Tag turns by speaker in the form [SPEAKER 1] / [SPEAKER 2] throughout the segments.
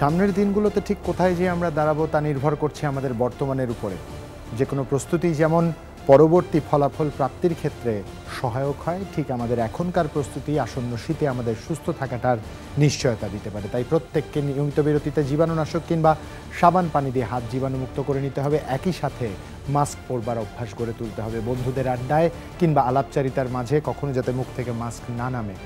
[SPEAKER 1] সামনের দিনগুলোতে ঠিক কোথায় যে আমরা দাঁড়াবো তা নির্ভর করছে আমাদের বর্তমানের উপরে। যে কোনো প্রস্তুতি যেমন পরবর্তী ফলাফল প্রাপ্তির ক্ষেত্রে সহায়ক হয়, ঠিক আমাদের এখনকার প্রস্তুতি আসন্ন শীতে আমাদের সুস্থ থাকাটার নিশ্চয়তা দিতে পারে। তাই প্রত্যেককে নিয়মিত বিরতিতে জীবাণুনাশক কিংবা সাবান পানি দিয়ে হাত জীবাণুমুক্ত করে নিতে হবে। একই সাথে মাস্ক পরবার অভ্যাস গড়ে তুলতে হবে। বন্ধুদের আড্ডায় কিংবা আলাপচারিতার মাঝে কখনো যাতে মুখ থেকে মাস্ক না নামে।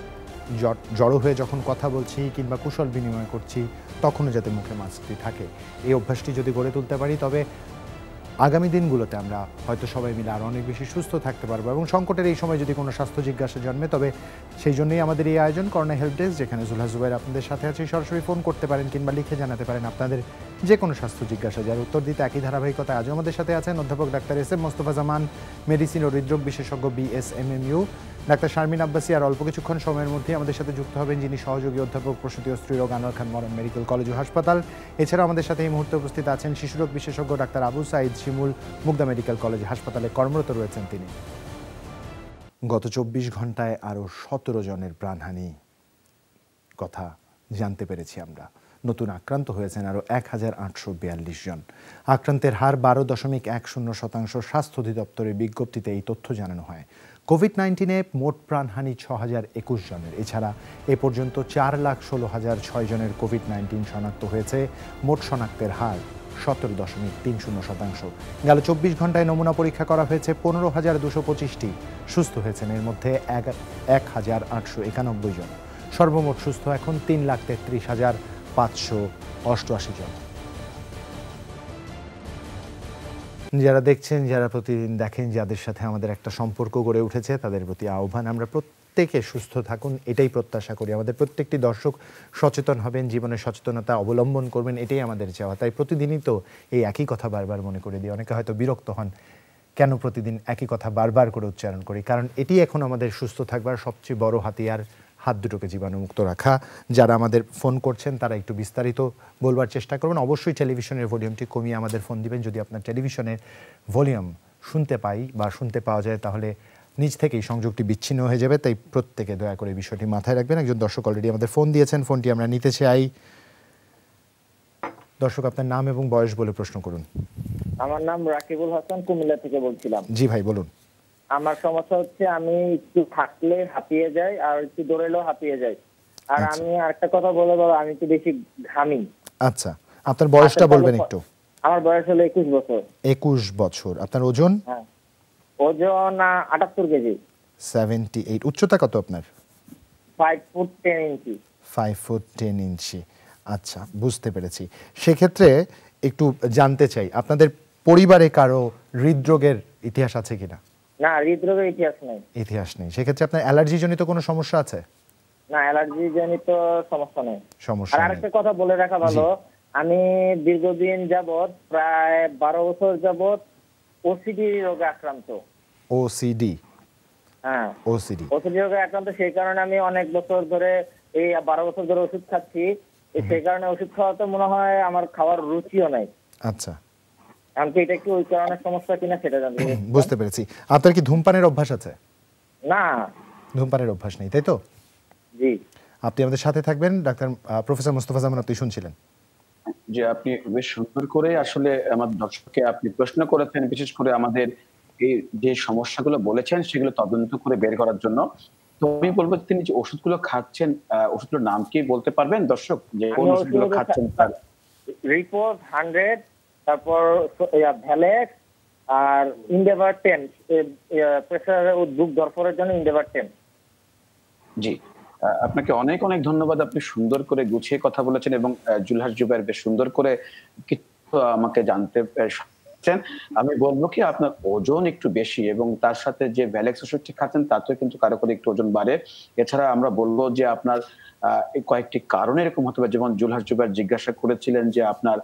[SPEAKER 1] জড়ো হয়ে যখন কথা বলছি কিংবা কুশল বিনিময় করছি তখনও যাতে মুখে মাস্কটি থাকে। এই অভ্যাসটি যদি গড়ে তুলতে পারি তবে আগামী দিনগুলোতে আমরা হয়তো সবাই মিলে আরও অনেক বেশি সুস্থ থাকতে পারবো। এবং সংকটের এই সময় যদি কোনো স্বাস্থ্য জিজ্ঞাসা জন্মে তবে সেই জন্যই আমাদের এই আয়োজন করোনা হেল্প ডেস্ক, যেখানে জুলহাস জুবাইর আপনাদের সাথে আছে। সরাসরি ফোন করতে পারেন কিংবা লিখে জানাতে পারেন আপনাদের যে কোনো স্বাস্থ্য জিজ্ঞাসা, যার উত্তর দিতে একই ধারাবাহিকতায় আজও আমাদের সাথে আছেন অধ্যাপক ডাক্তার এস.এম. মোস্তফা জামান, মেডিসিন ও হৃদরোগ বিশেষজ্ঞ BSMMU, ডাক্তার শারমিন আব্বাসী। আর অল্প কিছুক্ষণ সময়ের মধ্যেই আমাদের সাথে যুক্ত হবেন যিনি সহযোগী অধ্যাপক প্রসূতি ও স্ত্রীরোগ আনোয়ার খান মডার্ন মেডিকেল কলেজ ও হাসপাতাল। এছাড়াও আমাদের সাথে এই মুহূর্তে উপস্থিত আছেন শিশুরোগ বিশেষজ্ঞ ডাক্তার আবু সাইদ শিমুল, মুগদা মেডিকেল কলেজ হাসপাতালে কর্মরত রয়েছেন তিনি। গত 24 ঘন্টায় আরও 17 জনের প্রাণহানি কথা জানতে পেরেছি আমরা। নতুন আক্রান্ত হয়েছেন আরও 1842 জন। আক্রান্তের হার 12.10%। স্বাস্থ্য অধিদপ্তরের বিজ্ঞপ্তিতে এই তথ্য জানানো হয়। কোভিড-19-এ মোট প্রাণহানি 6021 জনের। এছাড়া এ পর্যন্ত 4,16,006 জনের কোভিড-19 শনাক্ত হয়েছে। মোট শনাক্তের হার 17.30%। গেল 24 ঘন্টায় নমুনা পরীক্ষা করা হয়েছে 15,225টি। সুস্থ হয়েছেন এর মধ্যে 1,891 জন। সর্বমোট সুস্থ এখন 3,33,588 জন। যারা দেখছেন, যারা প্রতিদিন দেখেন, যাদের সাথে আমাদের একটা সম্পর্ক গড়ে উঠেছে, তাদের প্রতি আহ্বান আমরা প্রত্যেকে সুস্থ থাকুন, এটাই প্রত্যাশা করি। আমাদের প্রত্যেকটি দর্শক সচেতন হবেন, জীবনে সচেতনতা অবলম্বন করবেন, এটাই আমাদের চাওয়া। তাই প্রতিদিনই তো এই একই কথা বারবার মনে করে দিই। অনেকে হয়তো বিরক্ত হন কেন প্রতিদিন একই কথা বারবার করে উচ্চারণ করি, কারণ এটি এখন আমাদের সুস্থ থাকবার সবচেয়ে বড় হাতিয়ার, হাত দুটোকে জীবাণুমুক্ত রাখা। যারা আমাদের ফোন করছেন তারা একটু বিস্তারিত বলবার চেষ্টা করবেন। অবশ্যই টেলিভিশনের ভলিউমটি কমিয়ে আমাদের ফোন দিবেন। যদি আপনার টেলিভিশনের ভলিউম শুনতে পাই বা শুনতে পাওয়া যায় তাহলে নিজ থেকেই সংযোগটি বিচ্ছিন্ন হয়ে যাবে। তাই প্রত্যেকে দয়া করে বিষয়টি মাথায় রাখবেন। একজন দর্শক অলরেডি আমাদের ফোন দিয়েছেন, ফোনটি আমরা নিতে চাই। দর্শক, আপনার নাম এবং বয়স বলে প্রশ্ন করুন।
[SPEAKER 2] আমার নাম রাকিবুল হাসান, কুমিল্লা থেকে বলছিলাম।
[SPEAKER 1] জি ভাই, বলুন।
[SPEAKER 2] আমার সমস্যা হচ্ছে আমি একটু থাকলে হাঁপিয়ে যাই আর একটু দৌড়ালেও হাঁপিয়ে যাই। আর আমি আরেকটা কথা বলে দেবো, আমি একটু বেশি ঘামি।
[SPEAKER 1] আচ্ছা, আপনার বয়সটা বলবেন একটু।
[SPEAKER 2] আমার বয়স হলো 21 বছর।
[SPEAKER 1] 21 বছর। আপনার ওজন?
[SPEAKER 2] হ্যাঁ, ওজন 78 কেজি।
[SPEAKER 1] 78। উচ্চতা কত আপনার?
[SPEAKER 2] 5 ফুট 10 ইঞ্চি।
[SPEAKER 1] 5 ফুট 10 ইঞ্চি। আচ্ছা, বুঝতে পেরেছি। সেক্ষেত্রে একটু জানতে চাই, আপনাদের পরিবারে কারো হৃদরোগের ইতিহাস আছে কিনা?
[SPEAKER 2] না, হৃদরোগের ইতিহাস নেই।
[SPEAKER 1] সেক্ষেত্রে আপনার অ্যালার্জি জনিত কোনো সমস্যা আছে?
[SPEAKER 2] না, অ্যালার্জি জনিত সমস্যা নেই।
[SPEAKER 1] সমস্যা
[SPEAKER 2] আর
[SPEAKER 1] নেই।
[SPEAKER 2] আরেকটা কথা বলে রাখা ভালো, আমি দীর্ঘদিন যাবত, প্রায় 12 বছর যাবত ওসিডি রোগে আক্রান্ত।
[SPEAKER 1] ওসিডি?
[SPEAKER 2] হ্যাঁ,
[SPEAKER 1] ওসিডি
[SPEAKER 2] রোগে আক্রান্ত। সেই কারণে আমি অনেক বছর ধরে, এই 12 বছর ধরে ওষুধ খাচ্ছি। সেই কারণে ওষুধ খাওয়াতে মনে হয় আমার খাওয়ার রুচিও নাই।
[SPEAKER 1] আচ্ছা,
[SPEAKER 2] এমনকি এটা কি ওই কারণে সমস্যা কিনা সেটা জানতে।
[SPEAKER 1] বুঝতে পেরেছি। আপনার কি ধূমপানের অভ্যাস আছে?
[SPEAKER 2] না,
[SPEAKER 1] ধূমপানের অভ্যাস নেই, তাই তো?
[SPEAKER 2] জি।
[SPEAKER 1] আপনি আমাদের সাথে থাকবেন। ডাক্তার প্রফেসর মোস্তফা জামান, আপনি শুনছিলেন।
[SPEAKER 3] যে আপনি বেশ সুন্দর করে আসলে আমার দর্শককে আপনি প্রশ্ন করেছেন, বিশেষ করে আমাদের এই যে সমস্যাগুলো বলেছেন সেগুলো তদন্ত করে বের করার জন্য। তো আমি বলবো, তিনি যে ওষুধগুলো খাচ্ছেন, ওষুধগুলোর নাম কি বলতে পারবেন দর্শক, যে কোন ওষুধগুলো খাচ্ছেন? তার
[SPEAKER 2] রিপোর্ট 100, তারপর ভ্যালেক্স আর ইন্ডেভার 10, প্রেসার ও বুক দরপরের জন্য ইন্ডেভার 10।
[SPEAKER 3] জি, আপনাকে অনেক অনেক ধন্যবাদ। আপনি সুন্দর করে গুছিয়ে কথা বলেছেন এবং জুলহাস জুবাইর বেশ সুন্দর করে কিছু আমাকে জানতে চাচ্ছেন। আমি বলবো কি, আপনার ওজন একটু বেশি এবং তার সাথে যে ভ্যালেক্স ওষুধটি খাচ্ছেন তাতেও কিন্তু কারো করে একটু ওজন বাড়ে। এছাড়া আমরা বলবো যে আপনার কয়েকটি কারণে এরকম হতে পারে, যেমন জুলহাস জুবাইর জিজ্ঞাসা করেছিলেন যে আপনার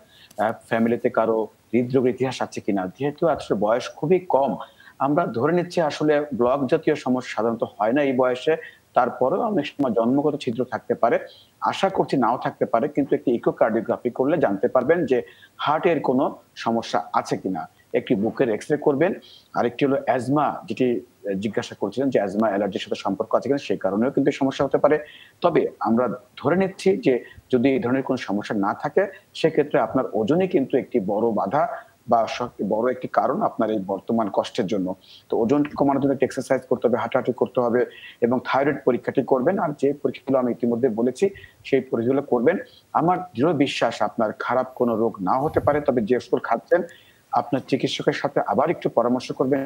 [SPEAKER 3] ফ্যামিলিতে কারো হৃদরোগের ইতিহাস আছে কিনা। যেহেতু আসলে বয়স খুবই কম, আমরা ধরে নিচ্ছি আসলে ব্লক জাতীয় সমস্যা সাধারণত হয় না এই বয়সে। তারপরেও অনেক সময় জন্মগত ছিদ্র থাকতে পারে, আশা করছি নাও থাকতে পারে, কিন্তু একটি ইকোকার্ডিওগ্রাফি করলে জানতে পারবেন যে হার্টের কোনো সমস্যা আছে কিনা। একটি বুকের এক্সরে করবেন, আরেকটি হলো অ্যাজমা, যেটি জিজ্ঞাসা করছিলেন যে অ্যাজমা অ্যালার্জির সাথে সম্পর্ক আছে কিনা, সেই কারণেও কিন্তু সমস্যা হতে পারে। তবে আমরা ধরে নিচ্ছি যে যদি এই ধরনের কোনো সমস্যা না থাকে, সেক্ষেত্রে আপনার ওজনই কিন্তু একটি বড় বাধা বা বড় একটি কারণ আপনার এই বর্তমান কষ্টের জন্য। তো ওজন কমানোর জন্য একটু এক্সারসাইজ করতে হবে, হাঁটাহাঁটি করতে হবে এবং থাইরয়েড পরীক্ষাটি করবেন। আর যে পরীক্ষাগুলো আমি ইতিমধ্যে বলেছি সেই পরীক্ষাগুলো করবেন। আমার দৃঢ় বিশ্বাস আপনার খারাপ কোনো রোগ না হতে পারে। তবে যে ওষুধ খাচ্ছেন আপনার চিকিৎসকের সাথে আবার একটু পরামর্শ করবেন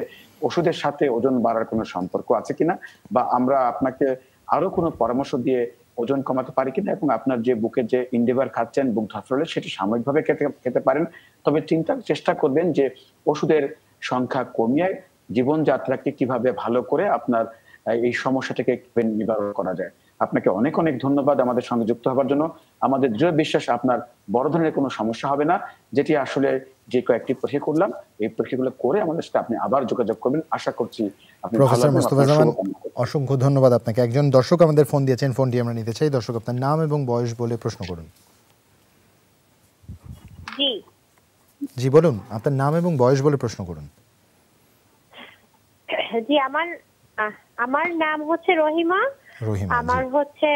[SPEAKER 3] ওষুধের সাথে ওজন বাড়ার কোনো সম্পর্ক আছে কিনা, বা আমরা আপনাকে আরো কোনো পরামর্শ দিয়ে ওজন কমাতে পারি কিনা, এবং আপনার যে বুকের যে ইন্ডেভার খাচ্ছেন বুক ধরফরে সেটি সাময়িকভাবে খেতে পারেন। তবে চেষ্টা করবেন যে ওষুধের সংখ্যা কমিয়ে জীবনযাত্রাকে কিভাবে ভালো করে আপনার এই সমস্যাটাকে নিবারণ করা যায়। আপনাকে অনেক অনেক ধন্যবাদ আমাদের সঙ্গে যুক্ত হওয়ার জন্য। আমাদের দৃঢ় বিশ্বাস আপনার বড় ধরনের কোনো সমস্যা হবে না। যেটি আসলে যে কয়েকটি পরীক্ষা করলাম, এই পরীক্ষাগুলো করে আমাদের সাথে আপনি আবার যোগাযোগ করবেন। আশা করছি আপনি
[SPEAKER 1] প্রফেসর মুস্তাফা জামান, অসংখ্য ধন্যবাদ আপনাকে। একজন দর্শক আমাদের ফোন দিয়েছেন, ফোনটি আমরা নিতে চাই। দর্শক, আপনার নাম এবং বয়স বলে প্রশ্ন করুন।
[SPEAKER 4] জি
[SPEAKER 1] জি বলুন, আপনার নাম এবং বয়স বলে প্রশ্ন করুন।
[SPEAKER 4] জি আমার নাম হচ্ছে রহিমা। আমার হচ্ছে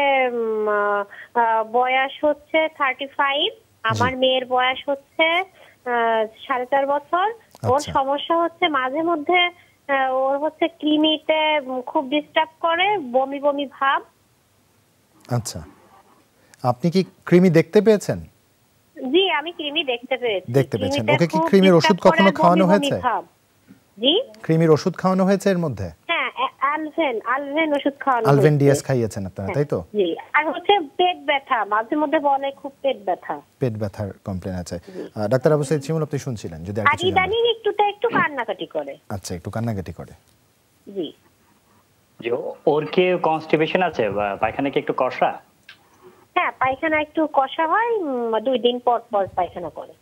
[SPEAKER 4] বয়স হচ্ছে 35। আমার মেয়ের বয়স হচ্ছে 4.5 বছর। ওর সমস্যা হচ্ছে মাঝে মধ্যে ওর হচ্ছে কৃমিতে খুব ডিস্টার্ব করে, বমি বমি ভাব।
[SPEAKER 1] আচ্ছা, আপনি কি কৃমি দেখতে পেয়েছেন?
[SPEAKER 4] জি, আমি কৃমি দেখতে পেয়েছি।
[SPEAKER 1] দেখতে পেয়েছেন। ওকে কি কৃমির ওষুধ কখনো খাওয়ানো হয়েছে?
[SPEAKER 4] জি,
[SPEAKER 1] কৃমির ওষুধ খাওয়ানো হয়েছে এর মধ্যে?
[SPEAKER 4] হ্যাঁ, আলভেন ওষুধ খাওয়ানো।
[SPEAKER 1] আলভেন ডিএস খাইয়েছেন আপনারা, তাই তো?
[SPEAKER 4] জি। আর হচ্ছে পেট ব্যথা, মাঝে মধ্যে বলে খুব পেট ব্যথার
[SPEAKER 1] কমপ্লেইন আছে। ডাক্তার আবু সাইদ শিমুল, আপনি শুনছিলেন? যদি আর কিছু
[SPEAKER 4] জানেন। একটু কান্নাকাটি করে।
[SPEAKER 1] আচ্ছা, একটু কান্নাকাটি করে।
[SPEAKER 4] জি।
[SPEAKER 5] ওর কি কনস্টিপেশন আছে বা পায়খানা কি একটু কষা?
[SPEAKER 4] হ্যাঁ, পায়খানা একটু কষা হয়, 2 দিন পর পর পায়খানা করে।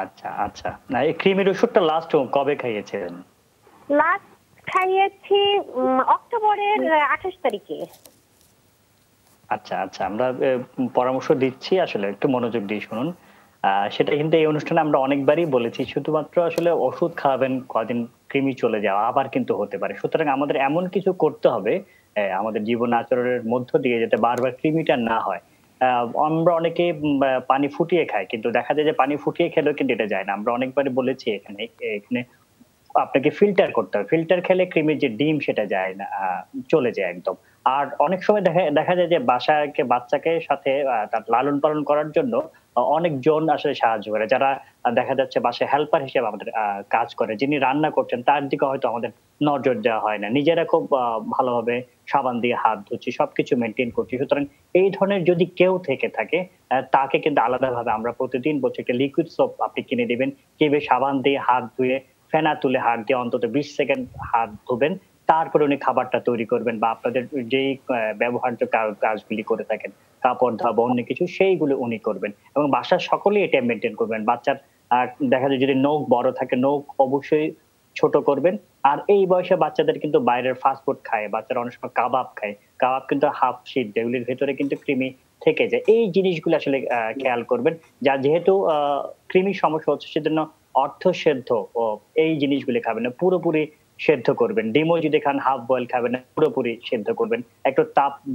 [SPEAKER 5] আচ্ছা আচ্ছা। না, এই কৃমির ওষুধটা লাস্ট কবে খাইয়েছেন?
[SPEAKER 4] লাস্ট খাইয়েছি অক্টোবরের 28 তারিখে।
[SPEAKER 5] আচ্ছা আচ্ছা, আমরা পরামর্শ দিচ্ছি, আসলে একটু মনোযোগ দিয়ে শুনুন। সেটা কিন্তু এই অনুষ্ঠানে আমরা অনেকবারই বলেছি, শুধুমাত্র আসলে ওষুধ খাওয়াবেন কদিন কৃমি চলে যাওয়া আবার কিন্তু হতে পারে। সুতরাং আমাদের এমন কিছু করতে হবে আমাদের জীবন আচরণের মধ্য দিয়ে যাতে বারবার কৃমিটা না হয়। আমরা অনেকে পানি ফুটিয়ে খাই, কিন্তু দেখা যায় যে পানি ফুটিয়ে খেলেও কিন্তু এটা যায় না। আমরা অনেকবারই বলেছি এখানে আপনাকে ফিল্টার করতে হবে। ফিল্টার খেলে কৃমির যে ডিম সেটা যায় না, চলে যায় একদম। আর অনেক সময় দেখা যায় যে বাচ্চাকে সাথে তার লালন পালন করার জন্য অনেকজন আসলে সাহায্য করে, যারা দেখা যাচ্ছে বাসায় হেল্পার হিসেবে আমাদের কাজ করে। যিনি রান্না করছেন তার দিকে হয়তো আমাদের নজর দেওয়া হয় না। নিজেরা খুব ভালোভাবে সাবান দিয়ে হাত ধুচ্ছি, সবকিছু মেনটেন করছি। সুতরাং এই ধরনের যদি কেউ থেকে থাকে, তাকে কিন্তু আলাদাভাবে আমরা প্রতিদিন বলছি একটা লিকুইড সোপ আপনি কিনে দিবেন, কিভাবে সাবান দিয়ে হাত ধুয়ে ফেনা তুলে হাত দিয়ে অন্তত 20 সেকেন্ড হাত ধুবেন, তারপরে উনি খাবারটা তৈরি করবেন বা আপনাদের যেই ব্যবহার্য কাজগুলি করে থাকেন, কাপড় ধোয়া বা অন্য কিছু, সেইগুলো উনি করবেন এবং বাসার সকলেই এটা মেনটেন করবেন। বাচ্চার দেখা যায় যদি নখ বড় থাকে, নখ অবশ্যই ছোট করবেন। আর এই বয়সে বাচ্চাদের কিন্তু বাইরের ফাস্টফুড খায়, বাচ্চারা অনেক সময় কাবাব খায়, কাবাব কিন্তু হাফ সিদ্ধ, এগুলির ভেতরে কিন্তু কৃমি থেকে যায়। এই জিনিসগুলো আসলে খেয়াল করবেন। যেহেতু কৃমির সমস্যা হচ্ছে, সেজন্য অর্ধসেদ্ধ এই জিনিসগুলি খাবেন না, পুরোপুরি সেদ্ধ করবেন। ডিমও যদি খান হাফ বয়েল খাবেন না, পুরোপুরি সেদ্ধ করবেন। একটু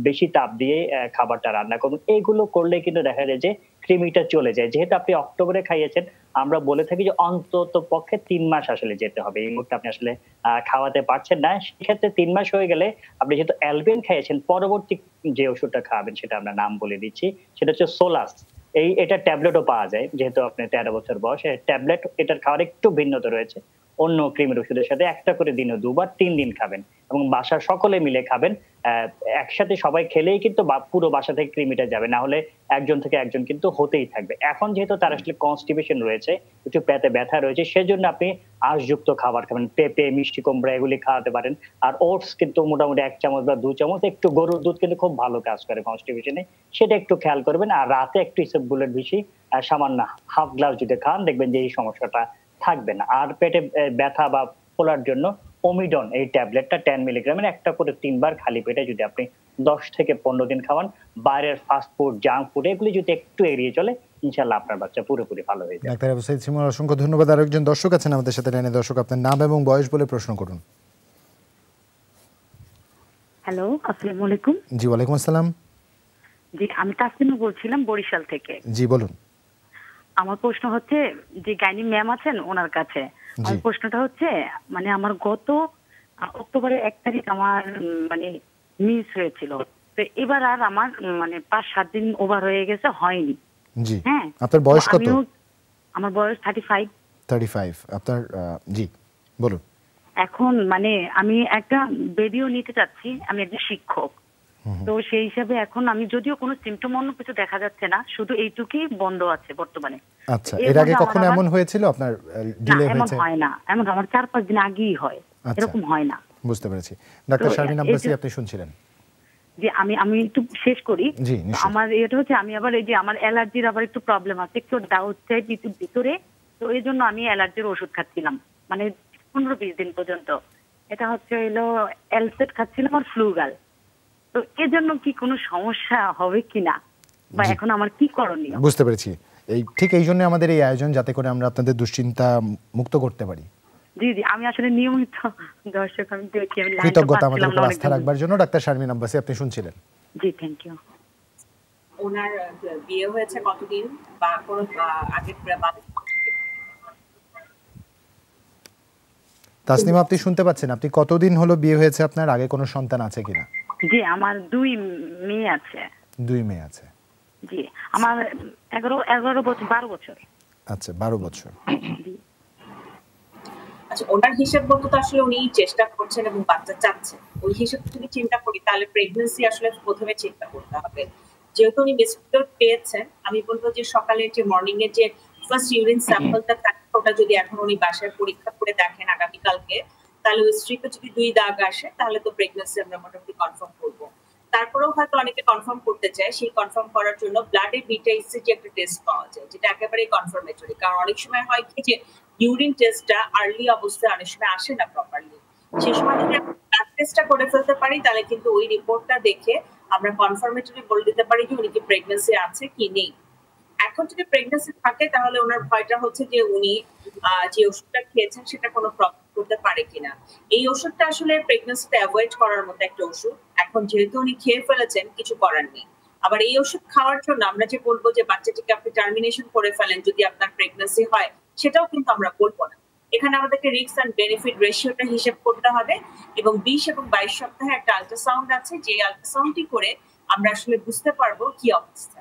[SPEAKER 5] বেশি তাপ দিয়ে খাবারটা রান্না করবেন। এইগুলো করলে কিন্তু দেখা যায় যে কৃমিটা চলে যায়। যেহেতু আপনি অক্টোবরে খাইয়েছেন, আমরা বলে থাকি যে অন্তত পক্ষে 3 মাস আসলে যেতে হবে। এই মুহূর্তে আপনি আসলে খাওয়াতে পারছেন না, সেক্ষেত্রে 3 মাস হয়ে গেলে আপনি যেহেতু অ্যালবেন খাইয়েছেন, পরবর্তী যে ওষুধটা খাওয়াবেন সেটা আমরা নাম বলে দিচ্ছি, সেটা হচ্ছে সোলাস। এটা ট্যাবলেটও পাওয়া যায়, যেহেতু আপনি 13 বছর বয়স। ট্যাবলেট, এটার খাওয়ার একটু ভিন্নতা রয়েছে অন্য কৃমির ওষুধের সাথে। একটা করে দিনে 2 বার 3 দিন খাবেন এবং বাসার সকলে মিলে খাবেন। একসাথে সবাই খেলেই কিন্তু পুরো বাসা থেকে কৃমিটা যাবে, না হলে একজন থেকে একজন কিন্তু হতেই থাকবে। এখন যেহেতু তার আসলে কনস্টিপেশন রয়েছে, একটু পেটে ব্যথা রয়েছে, সেজন্য আপনি আঁশযুক্ত খাবার খাবেন, পেঁপে, মিষ্টি কুমড়া এগুলি খাওয়াতে পারেন। আর ওটস কিন্তু মোটামুটি 1 চামচ বা 2 চামচ, একটু গরুর দুধ কিন্তু খুব ভালো কাজ করে কনস্টিপেশনে, সেটা একটু খেয়াল করবেন। আর রাতে একটু ইসবগুলের বেশি সামান্য হাফ গ্লাস যদি খান, দেখবেন যে এই সমস্যাটা থাকবে না। আর পেটে ব্যথা বা ফোলার জন্য ওমিডন, এই ট্যাবলেটটা 10 মিলিগ্রামের একটা করে 3 বার খালি পেটে যদি আপনি 10 থেকে 15 দিন খাওয়ান, বাইরের ফাস্ট ফুড, জাঙ্ক ফুড এগুলি যদি একটু এড়িয়ে চলে, ইনশাআল্লাহ আপনার বাচ্চা পুরোপুরি ভালো হয়ে যাবে।
[SPEAKER 1] ডাক্তার আবু সাইদ শিমুল, অসংখ্য ধন্যবাদ। আরেকজন দর্শক আছেন আমাদের সাথে লাইনে। দর্শক, আপনার নাম এবং বয়স বলে প্রশ্ন করুন।
[SPEAKER 6] হ্যালো, আসসালামু আলাইকুম।
[SPEAKER 1] জি ওয়ালাইকুম আসসালাম।
[SPEAKER 6] জি, আমি তাসনিমা বলছিলাম বরিশাল থেকে।
[SPEAKER 1] জি বলুন।
[SPEAKER 6] আমার প্রশ্ন হচ্ছে যে গাইনি ম্যাম আছেন ওনার কাছে। আমার প্রশ্নটা হচ্ছে মানে আমার গত অক্টোবরের 1 তারিখ আমার মানে মিস হয়েছিল। তো এবার আর আমার মানে 5-7 দিন ওভার হয়ে গেছে, হয়নি।
[SPEAKER 1] জি।
[SPEAKER 6] হ্যাঁ।
[SPEAKER 1] আপনার বয়স কত?
[SPEAKER 6] আমার বয়স 35।
[SPEAKER 1] 35। আপনার জি বলুন।
[SPEAKER 6] এখন মানে আমি একটা বেবিও নিতে চাচ্ছি, আমি একজন শিক্ষক। তো সেই হিসাবে এখন আমি যদিও কোনো সিম্পটম অন্য কিছু দেখা যাচ্ছে না, শুধু এইটুকুই বন্ধ আছে বর্তমানে।
[SPEAKER 1] আচ্ছা, এর আগে কখনো এমন হয়েছিল আপনার ডিলে হয়েছে?
[SPEAKER 6] এমন হয় না, এমন আমার 4-5 দিন আগেই হয়, এরকম হয় না।
[SPEAKER 1] বুঝতে পেরেছি। ডাক্তার শারমিন আব্বাসী আপনি শুনছিলেন।
[SPEAKER 6] যে আমি একটু শেষ করি।
[SPEAKER 1] জি নিশ্চয়ই।
[SPEAKER 6] আমার এটা হচ্ছে আমি আবার এই যে আমার অ্যালার্জির আবার একটু প্রবলেম আছে, একটু ডাউট চাই ভিতরে। তো এই জন্য আমি অ্যালার্জির ওষুধ খাচ্ছিলাম মানে 15-20 দিন পর্যন্ত। এটা হচ্ছে হলো এলসেট খাচ্ছিলাম আর ফ্লুগাল। তো এর জন্য কি কোনো সমস্যা হবে কিনা বা এখন আমার কি করণীয়?
[SPEAKER 1] বুঝতে পেরেছি। ঠিক এই জন্য আমাদের এই আয়োজন, যাতে করে আমরা আপনাদের দুশ্চিন্তা মুক্ত করতে পারি।
[SPEAKER 6] জি জি, আমি আসলে নিয়মিত দর্শক, আমি দেখি আমি লাইনটা
[SPEAKER 1] কৃতজ্ঞতা আমাদের
[SPEAKER 6] পাচ্ছিলাম
[SPEAKER 1] উপর
[SPEAKER 6] না
[SPEAKER 1] আস্থা
[SPEAKER 6] অনেকদিন।
[SPEAKER 1] রাখবার জন্য। ডাক্তার শারমিন আব্বাসী আপনি শুনছিলেন।
[SPEAKER 6] জি থ্যাংক ইউ।
[SPEAKER 7] ওনার বিয়ে হয়েছে কতদিন বা কোনো আগের
[SPEAKER 1] তাসনিমা আপনি শুনতে পাচ্ছেন? আপনি কতদিন হলো বিয়ে হয়েছে আপনার? আগে কোনো সন্তান আছে কিনা?
[SPEAKER 6] জি, আমার 2 মেয়ে আছে।
[SPEAKER 1] 2 মেয়ে আছে।
[SPEAKER 6] জি, আমার 11 বছর 12 বছর।
[SPEAKER 1] আচ্ছা 12 বছর।
[SPEAKER 7] আচ্ছা, ওনার হিসাব মতো তো আসলে উনি চেষ্টা করছেন এবং বাচ্চা চাচ্ছেন। ওই হিসাব যদি চিন্তা করি তাহলে প্রেগন্যান্সি আসলে প্রথমে চিন্তা করতে হবে। যেহেতু উনি মিসফিট পেয়েছেন, আমি বলবো যে সকালে যে মর্নিং এর যে ফার্স্ট ইউরিন স্যাম্পলটা থাকে ওটা যদি এখন উনি বাসায় পরীক্ষা করে দেখেন আগামীকালকে, তাহলে ওই স্ট্রিপে যদি 2 দাগ আসে তাহলে তো প্রেগন্যান্সি আমরা মোটামুটি কনফার্ম করবো। তারপরেও হয়তো অনেকে কনফার্ম করতে চায়, সেই কনফার্ম করার জন্য ব্লাডে বিটা ইসিজি একটা টেস্ট পাওয়া যায়, যেটা একেবারে কনফার্মেটরি। কারণ অনেক সময় হয় কি যে ইউরিন টেস্টটা আর্লি অবস্থায় অনেক সময় আসে না প্রপারলি। সেই সময় যদি আমরা ব্লাড টেস্টটা করে ফেলতে পারি তাহলে কিন্তু ওই রিপোর্টটা দেখে আমরা কনফার্মেটরি বলে দিতে পারি যে উনি কি প্রেগন্যান্সি আছে কি নেই। এখন যদি প্রেগন্যান্সি থাকে তাহলে ওনার ভয়টা হচ্ছে যে উনি যে ওষুধটা খেয়েছেন সেটা কোনো প্রবলেম করতে পারে কিনা। এই ওষুধটা আসলে প্রেগন্যান্সিতে অ্যাভয়েড করার মতো একটা ওষুধ। এখন যেহেতু উনি খেয়ে ফেলেছেন, কিছু করার নেই। আবার এই ওষুধ খাওয়ার জন্য আমরা যে বলবো যে বাচ্চাটিকে আপনি টার্মিনেশন করে ফেলেন যদি আপনার প্রেগন্যান্সি হয়, সেটাও কিন্তু আমরা বলবো না। এখানে আমাদেরকে রিস্ক এন্ড বেনিফিট রেশিওটা হিসেব করতে হবে এবং 20 এবং 22 সপ্তাহে একটা আল্ট্রাসাউন্ড আছে, যে আল্ট্রাসাউন্ডটি করে আমরা আসলে বুঝতে পারবো কি অবস্থা।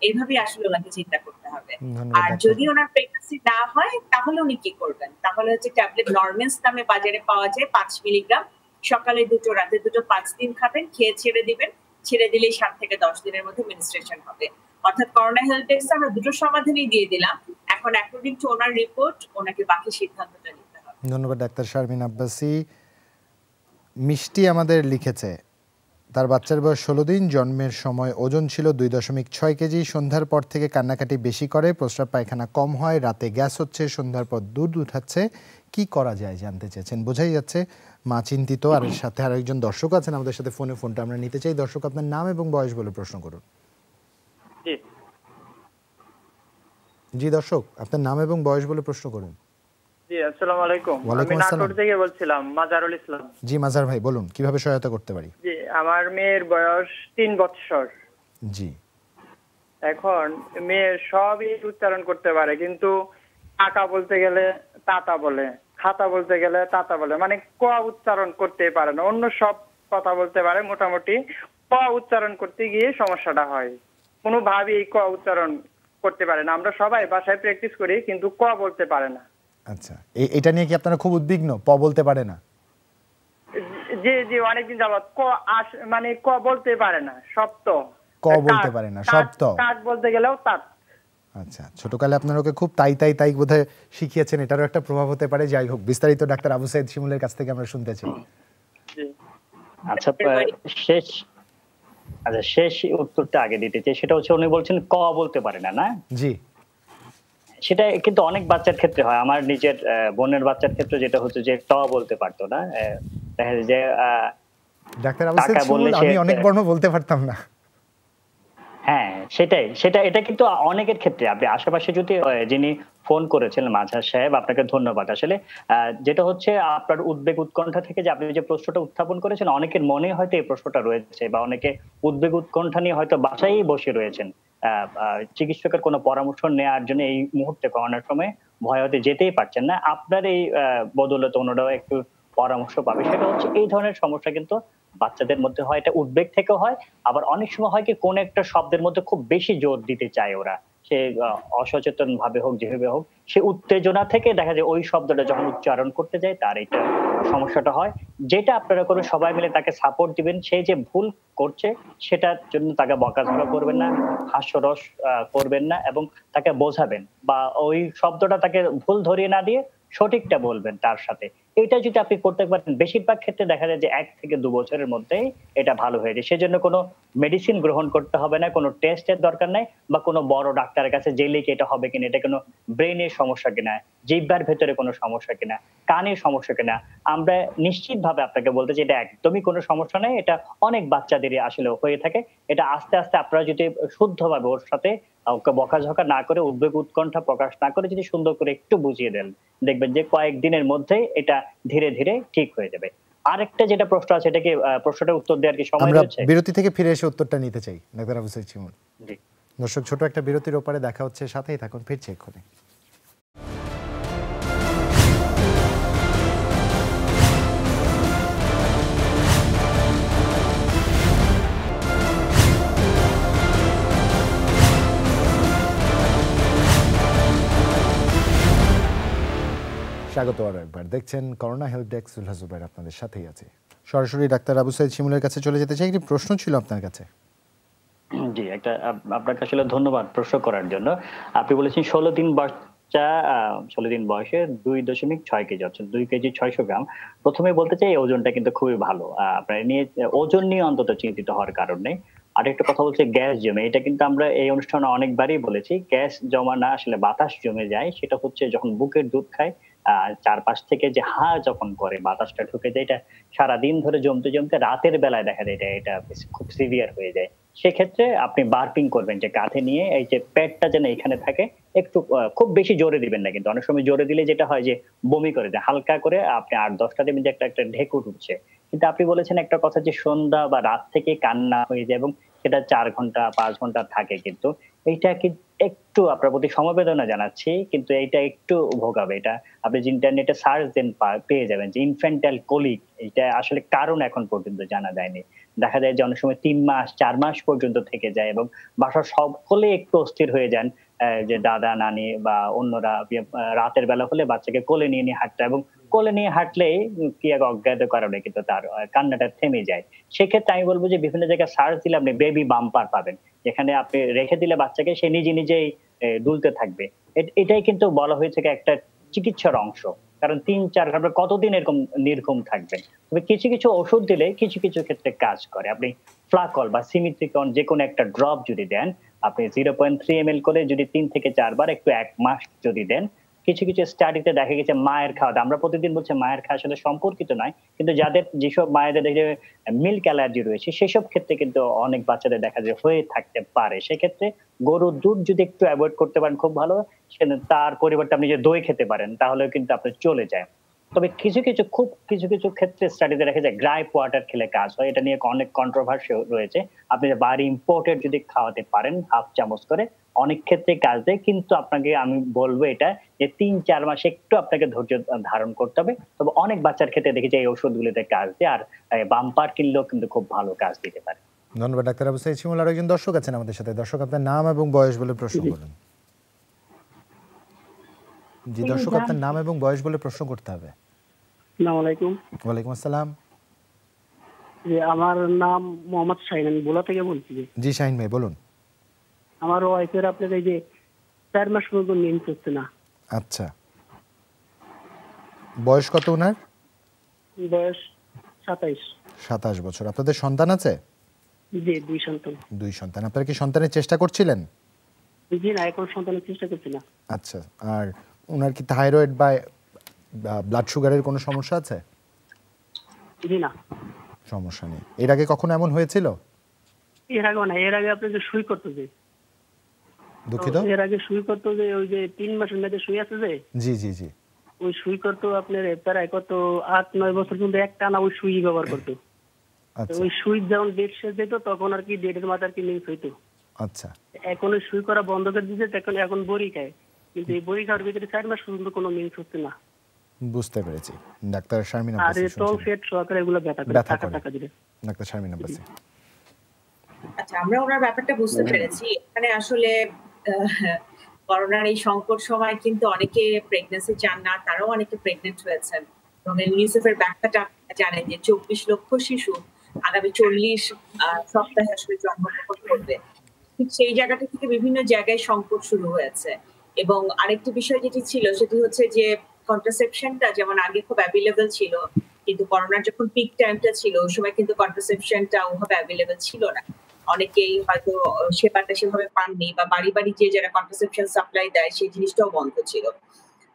[SPEAKER 7] এইভাবে আসলে ওনাকে চিন্তা করতে হবে। আর যদি ওনার প্রেগন্যান্সি না হয় তাহলে উনি কি করবেন? তাহলে হচ্ছে ট্যাবলেট নরমেন্স নামে বাজারে পাওয়া যায় 5 মিলিগ্রাম, সকালে 2 রাতে 2 5 দিন খাবেন, খেয়ে ছেড়ে দিবেন। ছেড়ে দিলেই 7 থেকে 10 দিনের মধ্যে মেনস্ট্রুয়েশন হবে। অর্থাৎ করোনা হেলথ ডেস্ক আমরা 2 সমাধানই দিয়ে দিলাম। এখন অ্যাকর্ডিং টু ওনার রিপোর্ট ওনাকে বাকি সিদ্ধান্তটা নিতে হবে।
[SPEAKER 1] ধন্যবাদ ডাক্তার শারমিন আব্বাসী। মিষ্টি আমাদের লিখেছে, তার বাচ্চার বয়স 16 দিন, জন্মের সময় ওজন ছিল 2.6 কেজি। সন্ধ্যার পর থেকে কান্নাকাটি বেশি করে, প্রস্রাব পায়খানা কম হয়, রাতে গ্যাস হচ্ছে, সন্ধ্যার পর দুধ উঠাচ্ছে। কি করা যায় জানতে চেয়েছেন। বোঝাই যাচ্ছে মা চিন্তিত। আর এর সাথে আরো একজন দর্শক আছেন আমাদের সাথে ফোনে, ফোনটা আমরা নিতে চাই। দর্শক আপনার নাম এবং বয়স বলে প্রশ্ন করুন। জি দর্শক, আপনার নাম এবং বয়স বলে প্রশ্ন করুন।
[SPEAKER 8] জি আসসালামু আলাইকুম। আমি নাটোর থেকে বলছিলাম, মাজারুল ইসলাম।
[SPEAKER 1] জি মাজার ভাই বলুন, কিভাবে সহায়তা করতে পারি?
[SPEAKER 8] জি, আমার মেয়ের বয়স 3 বছর।
[SPEAKER 1] জি।
[SPEAKER 8] এখন মেয়ে সবই উচ্চারণ করতে পারে, কিন্তু টাকা বলতে গেলে তাতা বলে, খাতা বলতে গেলে তাতা বলে, মানে ক উচ্চারণ করতে পারে না। অন্য সব কথা বলতে পারে মোটামুটি, ক উচ্চারণ করতে গিয়ে সমস্যাটা হয়। কোনোভাবেই ক উচ্চারণ করতে পারে না। আমরা সবাই বাসায় প্র্যাকটিস করি, কিন্তু ক বলতে পারে না।
[SPEAKER 1] আচ্ছা, এটা নিয়ে কি আপনারা খুব উদ্বিগ্ন? প বলতে পারে না?
[SPEAKER 8] জি জি, অনেকদিন যাবত মানে ক বলতে পারে না, শব্দ
[SPEAKER 1] ক বলতে পারে না, শব্দ
[SPEAKER 8] কাক বলতে গেলেও তাত।
[SPEAKER 1] আচ্ছা, ছোটকালে আপনারা ওকে খুব তাই বোধহয় শিখিয়েছেন, এটারও একটা প্রভাব হতে পারে। যাই হোক, বিস্তারিত ডাক্তার আবু সাইদ শিমুলের কাছ থেকে আমরা শুনতে চাই।
[SPEAKER 5] আচ্ছা, শেষ উত্তরটা আগে দিতে চাই। সেটা হচ্ছে উনি বলছেন ক বলতে পারে না, না?
[SPEAKER 1] জি।
[SPEAKER 5] সেটা কিন্তু অনেক বাচ্চার ক্ষেত্রে হয়। আমার নিজের বোনের বাচ্চার ক্ষেত্রে যেটা হচ্ছে যে ট বলতে পারতো না। দেখা যায় যে
[SPEAKER 1] ডাক্তার আবু সাইদ শিমুল, আমি অনেক বর্ণ বলতে পারতাম না।
[SPEAKER 5] হ্যাঁ, সেটা এটা কিন্তু অনেকের ক্ষেত্রে আপনি আশেপাশে যদি যিনি ফোন করেছিলেন মাঝহার সাহেব, আপনাকে ধন্যবাদ। আসলে যেটা হচ্ছে আপনার উদ্বেগ উৎকণ্ঠা থেকে যে আপনি যে প্রশ্নটা উত্থাপন করেছেন, অনেকের মনে হয়তো এই প্রশ্নটা রয়েছে বা অনেকে উদ্বেগ উৎকণ্ঠা নিয়ে হয়তো বাসায়ই বসে রয়েছেন। আ আ চিকিৎসকের কোনো পরামর্শ নেওয়ার জন্য এই মুহূর্তে করোনার সময় ভয়াবহতে যেতেই পারছেন না। আপনার এই বদৌলতে অন্যরাও একটু পরামর্শ পাবে। সেটা হচ্ছে এই ধরনের সমস্যা কিন্তু বাচ্চাদের মধ্যে হয়, এটা উদ্বেগ থেকেও হয়। আবার অনেক সময় হয় কি কোন একটা শব্দের মধ্যে খুব বেশি জোর দিতে চায় ওরা। সে অসচেতন ভাবে হোক, যেভাবে হোক, সে উত্তেজনা থেকে দেখা যায় ওই শব্দটা যখন উচ্চারণ করতে যায় তার এটা সমস্যাটা হয়। যেটা আপনারা করে সবাই মিলে তাকে সাপোর্ট দিবেন। সে যে ভুল করছে সেটার জন্য তাকে বকাঝকা করবেন না, হাস্যরস করবেন না এবং তাকে বোঝাবেন বা ওই শব্দটা তাকে ভুল ধরিয়ে না দিয়ে সঠিকটা বলবেন তার সাথে। এটা যদি আপনি করতে পারেন, বেশিরভাগ ক্ষেত্রে দেখা যায় যে ১ থেকে ২ বছরের মধ্যেই এটা ভালো হয়ে যায়। সেজন্য কোনো মেডিসিন গ্রহণ করতে হবে না, কোনো টেস্টের দরকার নাই বা কোনো বড় ডাক্তারের কাছে গেলেই কি এটা হবে কিনা, এটা কোনো ব্রেইনের সমস্যা কিনা, জিহ্বার ভেতরে কোনো সমস্যা কিনা, কানের সমস্যা কিনা। আমরা নিশ্চিতভাবে আপনাকে বলতে চাই এটা একদমই কোনো সমস্যা নাই। এটা অনেক বাচ্চাদেরই আসলে হয়ে থাকে। এটা আস্তে, আস্তে আপনারা যদি শুদ্ধভাবে ওর সাথে ওকে বকাঝকা না করে, উদ্বেগ উৎকণ্ঠা প্রকাশ না করে যদি সুন্দর করে একটু বুঝিয়ে দেন, দেখবেন যে কয়েকদিনের মধ্যেই এটা ধীরে, ধীরে ঠিক হয়ে যাবে। আরেকটা যেটা প্রশ্ন আছে, এটা কি প্রশ্নটার উত্তর দেওয়ার কি সময় রয়েছে?
[SPEAKER 1] আমরা বিরতি থেকে ফিরে এসে উত্তরটা নিতে চাই ডাক্তার আবু সাঈদ শিমুল।
[SPEAKER 5] জি।
[SPEAKER 1] দর্শক, ছোট একটা বিরতির ওপারে দেখা হচ্ছে, সাথেই থাকুন, ফিরছি এক্ষুনি। স্বাগত আরো একবার। দেখছেন corona help desk, Zulhas Zubayer আপনাদের সাথেই আছে। সরাসরি ডাক্তার আবু সাঈদ শিমুলের কাছে চলে যেতে চাই। একটি প্রশ্ন ছিল আপনার কাছে।
[SPEAKER 5] জি, একটা আপনাকে আসলে ধন্যবাদ প্রশ্ন করার জন্য। আপনি বলেছেন ১৬ দিন বাচ্চা ১৬ দিন বয়সে ২.৬ কেজি, অর্থাৎ ২ কেজি ৬০০ গ্রাম। ১ম এ বলতে চাই এই ওজনটা কিন্তু খুবই ভালো। আপনার নিয়ে ওজন নিয়ে অন্তত চিন্তিত হওয়ার কারণ নেই। আরেকটা কথা হচ্ছে গ্যাস জমে। এটা কিন্তু আমরা এই অনুষ্ঠানে অনেকবারই বলেছি। গ্যাস জমা না, আসলে বাতাস জমে যায়। সেটা হচ্ছে যখন বুকের দুধ খায়, চারপাশ থেকে যে হা যখন করে বাতাসটা ঢুকে যায়, এটা সারাদিন ধরে জমতে, জমতে রাতের বেলায় দেখা যায় এটা খুব সিভিয়ার হয়ে যায়। সেক্ষেত্রে আপনি বার্পিং করবেন, যে কাঁধে নিয়ে এই যে পেটটা যেন এখানে থাকে, একটু খুব বেশি জোরে দিবেন না, কিন্তু অনেক সময় জোরে দিলে যেটা হয় যে বমি করে দেয়। হালকা করে আপনি ৮-১০টা দিবেন যে একটা ঢেকুর উঠছে। কিন্তু আপনি বলেছেন একটা কথা যে সন্ধ্যা বা রাত থেকে কান্না হয়ে যায় এবং সেটা ৪ ঘন্টা ৫ ঘন্টা থাকে, কিন্তু এইটা একটু আপনার প্রতি সমবেদনা জানাচ্ছি, কিন্তু এইটা একটু ভোগাবে। এটা আপনি যে ইন্টারনেটে সার্চ দেন পেয়ে যাবেন যে ইনফ্যান্টাইল কোলিক, এটা আসলে কারণ এখন পর্যন্ত জানা যায়নি। দেখা যায় যে অনেক সময় ৩ মাস ৪ মাস পর্যন্ত থেকে যায় এবং বাসার সকলে একটু অস্থির হয়ে যান, যে দাদা নানি বা অন্যরা রাতের বেলা হলে বাচ্চাকে কোলে নিয়ে নিয়ে হাঁটতে, এবং কোলে নিয়ে হাঁটলেই কি এক অজ্ঞাত কারণে কিন্তু তার কান্নাটা থেমে যায়। সেক্ষেত্রে আমি বলবো যে বিভিন্ন জায়গায় সার্চ দিলে আপনি বেবি বাম্পার পাবেন, যেখানে আপনি রেখে দিলে বাচ্চাকে সে নিজে নিজেই দুলতে থাকবে। এটাই কিন্তু বলা হয়ে থাকে একটা চিকিৎসার অংশ। কারণ ৩-৪ ঘন্টা কতদিন এরকম নির্ঘুম থাকবেন। তবে কিছু, কিছু ওষুধ দিলে কিছু, কিছু ক্ষেত্রে কাজ করে। আপনি ফ্লাকল বা সিমিট্রিকন যেকোনো একটা ড্রপ যদি দেন, আপনি 0.3 ml করে যদি ৩ থেকে ৪ বার একটু ১ মাস যদি দেন, কিছু, কিছু স্টাডিতে দেখা গেছে মায়ের খাওয়া, আমরা প্রতিদিন বলছি মায়ের খাওয়ার সাথে সম্পর্কিত নয়, কিন্তু যাদের যেসব মায়েদের দেখে মিল্ক অ্যালার্জি রয়েছে সেসব ক্ষেত্রে কিন্তু অনেক বাচ্চাদের দেখা যায় হয়ে থাকতে পারে। সেক্ষেত্রে গরুর দুধ যদি একটু অ্যাভয়েড করতে পারেন খুব ভালো। তার পরিবর্তে আপনি যে দই খেতে পারেন তাহলেও কিন্তু আপনার চলে যায়। তবে কিছু, কিছু ক্ষেত্রে স্টাডিতে দেখা যায় গ্রাইপ ওয়াটার খেলে কাজ হয়। এটা নিয়ে অনেক কন্ট্রোভার্সি রয়েছে। আপনি বাইরে ইম্পোর্টেড যদি খাওয়াতে পারেন 1/2 চামচ করে, অনেক ক্ষেত্রে কাজ দেয়। কিন্তু আপনাকে আমি বলবো এটা যে ৩-৪ মাস একটু আপনাকে ধৈর্য ধারণ করতে হবে। তবে অনেক বাচ্চার ক্ষেত্রে দেখেছি এই ওষুধগুলোতে কাজ দেয়, আর বাম্পার কিনলেও কিন্তু খুব ভালো কাজ দিতে পারে।
[SPEAKER 1] ধন্যবাদ ডাক্তার আবু সাঈদ শিমুল। আর একজন দর্শক আছেন আমাদের সাথে। দর্শক, আপনার নাম এবং বয়স বলে প্রশ্ন করুন। জি দর্শক, আপনার নাম এবং বয়স বলে প্রশ্ন করতে হবে।
[SPEAKER 9] আসসালামু আলাইকুম।
[SPEAKER 1] ওয়ালাইকুম আসসালাম।
[SPEAKER 9] জি, আমার নাম মোহাম্মদ শাহিন, আমি ভোলা থেকে বলছি।
[SPEAKER 1] জি শাহিন ভাই বলুন।
[SPEAKER 9] আমার ওয়াইফের আপনার এই যে 4 মাস পর্যন্ত নিয়ম করছে না।
[SPEAKER 1] আচ্ছা, বয়স কত ওনার?
[SPEAKER 9] বয়স 27।
[SPEAKER 1] 27 বছর। আপনাদের সন্তান আছে?
[SPEAKER 9] জি, 2 সন্তান।
[SPEAKER 1] 2 সন্তান। আপনারা কি সন্তানের চেষ্টা করছিলেন?
[SPEAKER 9] জি না, এখন সন্তানের চেষ্টা করছি না।
[SPEAKER 1] আচ্ছা, আর ওনার কি থাইরয়েড বা ব্লাড সুগারের কোনো সমস্যা আছে?
[SPEAKER 9] জি না।
[SPEAKER 1] সমস্যা নেই। এর আগে কখনো এমন হয়েছিল?
[SPEAKER 9] এর আগে না, এর আগে আপনি যে সুই করতো যে,
[SPEAKER 1] দুঃখিত,
[SPEAKER 9] এর আগে সুই করতো যে ওই যে 3 মাসের মেয়েদের সুই আছে যে,
[SPEAKER 1] জি জি জি,
[SPEAKER 9] ওই সুই করতো আপনার প্রায় কত 8-9 বছর পর্যন্ত একটানা ওই সুই ব্যবহার করতো।
[SPEAKER 1] আচ্ছা
[SPEAKER 9] ওই সুই যখন ডেট শেষ যেত তখন আর কি ডেটের মাথার কি মিস হইতো।
[SPEAKER 1] আচ্ছা,
[SPEAKER 9] এখন ওই সুই করা বন্ধ করে দিয়েছে, এখন বড়ি খায়, কিন্তু এই বড়ি খাওয়ার ভিতরে 4 মাস পর্যন্ত কোনো মিস হচ্ছে না।
[SPEAKER 1] বুঝতে পেরেছি। ডাক্তার শারমিন
[SPEAKER 9] আর
[SPEAKER 1] আব্বাসি
[SPEAKER 9] এই টল ফেট সহকারে এগুলো ব্যথা করে, টাকা দিলে।
[SPEAKER 1] ডাক্তার শারমিন আব্বাসি।
[SPEAKER 7] আচ্ছা, আমরা ওনার ব্যাপারটা বুঝতে পেরেছি। এখানে আসলে করোনার এই সংকট সময় কিন্তু অনেকে প্রেগন্যান্সি চান না, তারাও অনেকে প্রেগনেন্ট হয়েছেন। এবং ইউনিসেফের ব্যাখ্যাটা জানেন যে 24 লক্ষ শিশু আগামী 40 সপ্তাহে আসলে জন্মগ্রহণ করবে। ঠিক সেই জায়গাটা থেকে বিভিন্ন জায়গায় সংকট শুরু হয়েছে। এবং আরেকটি বিষয় যেটি ছিল সেটি হচ্ছে যে কন্ট্রাসেপশনটা যেমন আগে খুব অ্যাভেলেবল ছিল, কিন্তু করোনার যখন পিক টাইমটা ছিল ওই সময় কিন্তু কন্ট্রাসেপশনটা ওভাবে অ্যাভেলেবল ছিল না। অনেকেই হয়তো সেবাটা সেভাবে পাননি, বা বাড়ি বাড়ি যে যারা কন্ট্রাসেপশন সাপ্লাই দেয় সেই জিনিসটাও বন্ধ ছিল।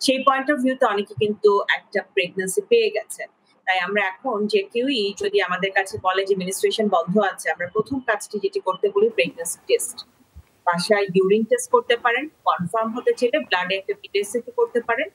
[SPEAKER 7] সেই পয়েন্ট অফ ভিউতে অনেকে কিন্তু একটা প্রেগন্যান্সি পেয়ে গেছে। তাই আমরা এখন যে কেউই যদি আমাদের কাছে বলে যে মেনস্ট্রুয়েশন বন্ধ আছে, আমরা প্রথম কাজটি যেটি করতে বলি প্রেগন্যান্সি টেস্ট। বাসায় ইউরিন টেস্ট করতে পারেন, কনফার্ম হতে চাইলে ব্লাডে একটা পিটিএসসি করতে পারেন।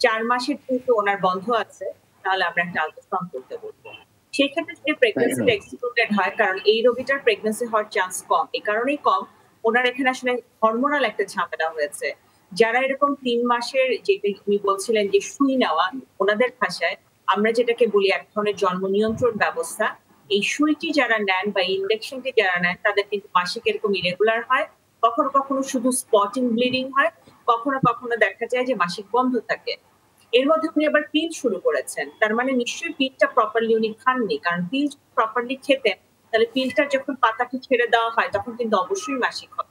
[SPEAKER 7] 4 মাসের যেহেতু ওনার বন্ধ আছে, তাহলে আমরা একটা আল্ট্রাসাউন্ড করতে বলবো। সেই ক্ষেত্রে যদি প্রেগন্যান্সিটা এক্সক্লুডেড হয়, কারণ এই রোগীটার প্রেগন্যান্সি হওয়ার চান্স কম, এই কারণেই কম ওনার এখানে আসলে হরমোনাল একটা ঝামেলা হয়েছে। যারা এরকম 3 মাসের, যেটা উনি বলছিলেন যে সুই নেওয়া, ওনাদের ভাষায় আমরা যেটাকে বলি এক ধরনের জন্ম নিয়ন্ত্রণ ব্যবস্থা, এই সুইটি যারা নেন বা ইনজেকশনটি যারা নেন তাদের কিন্তু মাসিক এরকম ইরেগুলার হয়, কখনো কখনো শুধু স্পটিং ব্লিডিং হয়, কখনো কখনো দেখা যায় যে মাসিক বন্ধ থাকে। এর মধ্যে উনি আবার পিল শুরু করেছেন, তার মানে নিশ্চয়ই পিলটা প্রপারলি উনি খাননি, কারণ পিল প্রপারলি খেতেন তাহলে পিলটা যখন পাতাটি ছেড়ে দেওয়া হয় তখন কিন্তু অবশ্যই মাসিক হয়।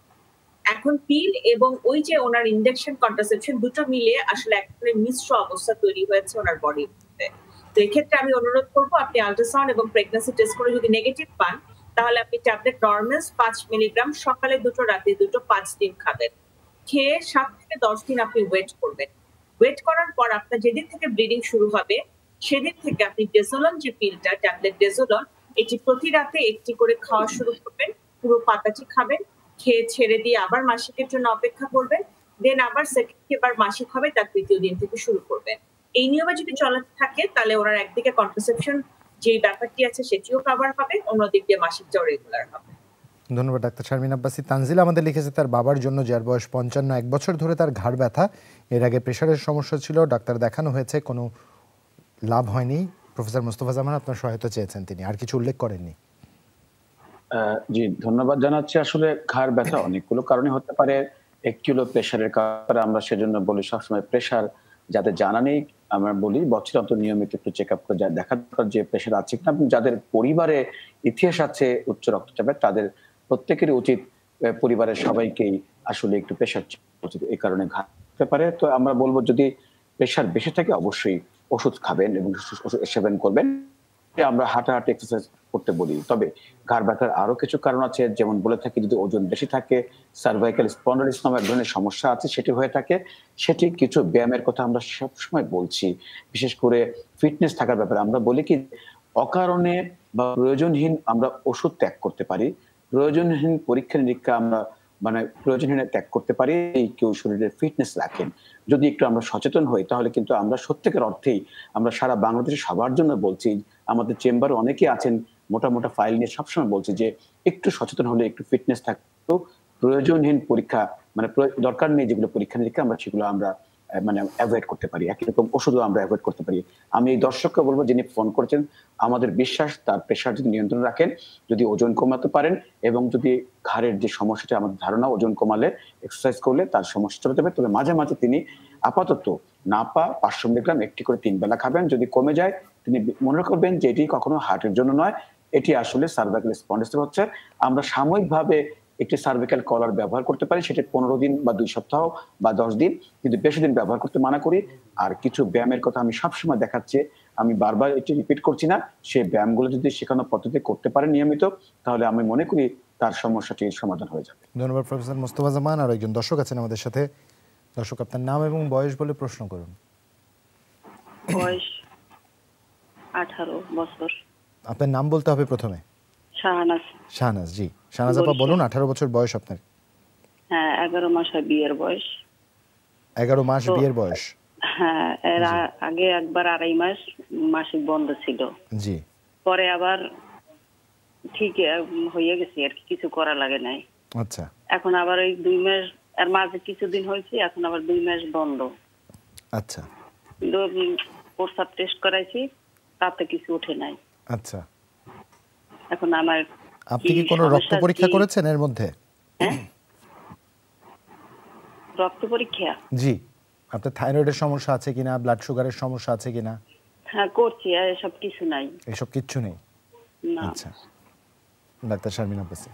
[SPEAKER 7] এখন পিল এবং ওই যে ওনার ইনজেকশন কন্ট্রাসেপশন দুটো মিলে আসলে একটা মিশ্র অবস্থা তৈরি হয়েছে ওনার বডির মধ্যে। তো এক্ষেত্রে আমি অনুরোধ করবো আপনি আল্ট্রাসাউন্ড এবং প্রেগন্যান্সি টেস্ট করে যদি নেগেটিভ পান, তাহলে আপনি ট্যাবলেট নরমালস 5 মিলিগ্রাম সকালে 2 রাতে 2 5 দিন খাবেন। খেয়ে 7 থেকে 10 দিন আপনি ওয়েট করবেন। ওয়েট করার পর আপনার যেদিন থেকে ব্লিডিং শুরু হবে সেদিন থেকে আপনি ডেজোলন যে পিলটা, ট্যাবলেট ডেজোলন, এটি প্রতি রাতে একটি করে খাওয়া শুরু করবেন। পুরো পাতাটি খাবেন, খেয়ে ছেড়ে দিয়ে আবার মাসিকের জন্য অপেক্ষা করবেন, দেন আবার সেকেন্ড মাসিক হবে তার 3য় দিন থেকে শুরু করবেন। এই নিয়মে যদি চলতে থাকে তাহলে ওনার একদিকে কন্ট্রাসেপশন যে ব্যাপারটি আছে সেটিও কভার হবে, অন্যদিক দিয়ে মাসিকটাও রেগুলার হবে।
[SPEAKER 1] ধন্যবাদ ডাক্তার শারমিন আব্বাসি। তানজিল আমাদের লিখেছে তার বাবার জন্য, যার বয়স 55, 1 বছর ধরে তার ঘাড় ব্যথা, এর আগে প্রেশারের সমস্যা ছিল, ডাক্তার দেখানো হয়েছে, কোনো লাভ হয়নি। প্রফেসর মোস্তফা জামান আপনার সহায়তা চেয়েছেন, তিনি আর কিছু উল্লেখ করেননি।
[SPEAKER 3] জি, ধন্যবাদ জানাচ্ছি। আসলে ঘাড় ব্যথা অনেকগুলো কারণে হতে পারে। একটি হলো প্রেশারের কারণে, আমরা সেজন্য বলি সবসময় প্রেশার যাদের জানা নেই আমরা বলি বছর অন্তর নিয়মিত একটু চেক আপ করে দেখা দরকার যে প্রেশার আছে কিনা, এবং যাদের পরিবারে ইতিহাস আছে উচ্চ রক্তচাপের তাদের প্রত্যেকেরই উচিত পরিবারের সবাইকেই আসলে একটু প্রেশার চেক উচিত, এই কারণে ঘাড় হতে পারে। তো আমরা বলবো যদি প্রেশার বেশি থাকে অবশ্যই ওষুধ খাবেন এবং সেবন করবেন। আমরা হাঁটাহাঁটি এক্সারসাইজ করতে বলি। তবে ঘাড় ব্যথার আরো কিছু কারণ আছে, যেমন বলে থাকি যদি ওজন বেশি থাকে, সার্ভাইকাল স্পন্ডাইলিটিস নামে এক ধরনের সমস্যা আছে সেটি হয়ে থাকে। সেটি কিছু ব্যায়ামের কথা আমরা সবসময় বলছি, বিশেষ করে ফিটনেস থাকার ব্যাপারে আমরা বলি কি অকারণে বা প্রয়োজনহীন আমরা ওষুধ ত্যাগ করতে পারি, প্রয়োজনহীন পরীক্ষা নিরীক্ষা আমরা প্রয়োজনহীন ত্যাগ করতে পারি। এই কেউ শরীরের ফিটনেস রাখেন, যদি একটু আমরা সচেতন হই তাহলে কিন্তু আমরা সত্যিকার অর্থেই আমরা সারা বাংলাদেশে সবার জন্য বলছি, আমাদের চেম্বারে অনেকে আছেন মোটা মোটা ফাইল নিয়ে সবসময় বলছি যে একটু সচেতন হলে একটু ফিটনেস থাকতো, প্রয়োজনহীন পরীক্ষা দরকার নেই যেগুলো পরীক্ষা নিরীক্ষা আমরা সেগুলো আমরা অ্যাভয়েড করতে পারি, একই রকম ওষুধও আমরা অ্যাভয়েড করতে পারি। আমি এই দর্শককে বলবো যিনি ফোন করেছেন, আমাদের বিশ্বাস তার প্রেশার যদি নিয়ন্ত্রণ রাখেন, যদি ওজন কমাতে পারেন এবং যদি ঘাড়ের যে সমস্যাটা আমাদের ধারণা ওজন কমালে এক্সারসাইজ করলে তার সমস্যাটা হতে হবে, তবে মাঝে মাঝে তিনি আপাতত নাপা 500 মিলিগ্রাম একটি করে 3 বেলা খাবেন। যদি কমে যায় তিনি মনে করবেন যে এটি কখনো হার্টের জন্য নয়, এটি আসলে সার্ভাইকাল স্পন্ডিলাইটিস হচ্ছে। আমরা সাময়িকভাবে একটি সার্ভিক্যাল কলার ব্যবহার করতে পারি, সেটা 15 দিন বা 2 সপ্তাহ বা 10 দিন, কিন্তু বেশি দিন ব্যবহার করতে মানা করি। আর কিছু ব্যায়ামের কথা আমি সবসময় দেখাচ্ছি, আমি বারবার এটি রিপিট করছি না, সেই ব্যায়ামগুলো যদি শেখানো পদ্ধতি করতে পারে নিয়মিত তাহলে আমি মনে করি তার সমস্যাটির সমাধান হয়ে যাবে।
[SPEAKER 1] ধন্যবাদ প্রফেসর মোস্তফা জামান। আর একজন দর্শক আছেন আমাদের সাথে। দর্শক আপনার নাম এবং বয়স বলে প্রশ্ন করুন।
[SPEAKER 10] বয়স 18 বছর।
[SPEAKER 1] আপনার নাম বলতে হবে প্রথমে।
[SPEAKER 10] শাহনাজ।
[SPEAKER 1] শাহনাজ, জি শাহনাজ আপা বলুন, 18 বছর বয়স আপনার।
[SPEAKER 10] হ্যাঁ, 11 মাস হয় বিয়ের বয়স।
[SPEAKER 1] 11 মাস বিয়ের বয়স।
[SPEAKER 10] হ্যাঁ, এর আগে একবার 2.5 মাস মাসিক বন্ধ ছিল।
[SPEAKER 1] জি।
[SPEAKER 10] পরে আবার ঠিক হয়ে গেছে আর কিছু করা লাগে নাই।
[SPEAKER 1] আচ্ছা।
[SPEAKER 10] এখন আবার ওই 2 মাস এর মাঝে কিছুদিন হয়েছে, এখন আবার 2 মাস বন্ধ।
[SPEAKER 1] আচ্ছা।
[SPEAKER 10] কিন্তু প্রস্রাব টেস্ট করাইছি, তাতে কিছু ওঠে নাই।
[SPEAKER 1] আচ্ছা।
[SPEAKER 10] এখন আমার
[SPEAKER 1] আপনি কি কোনো রক্ত পরীক্ষা করেছেন এর মধ্যে?
[SPEAKER 10] রক্ত পরীক্ষা?
[SPEAKER 1] জি। আপনার থাইরয়েডের সমস্যা আছে কিনা, ব্লাড সুগারের সমস্যা আছে কিনা?
[SPEAKER 10] হ্যাঁ করছি, এসব কিছু নাই।
[SPEAKER 1] এসব কিচ্ছু নেই? আচ্ছা। ডাক্তার শারমিন আব্বাসী।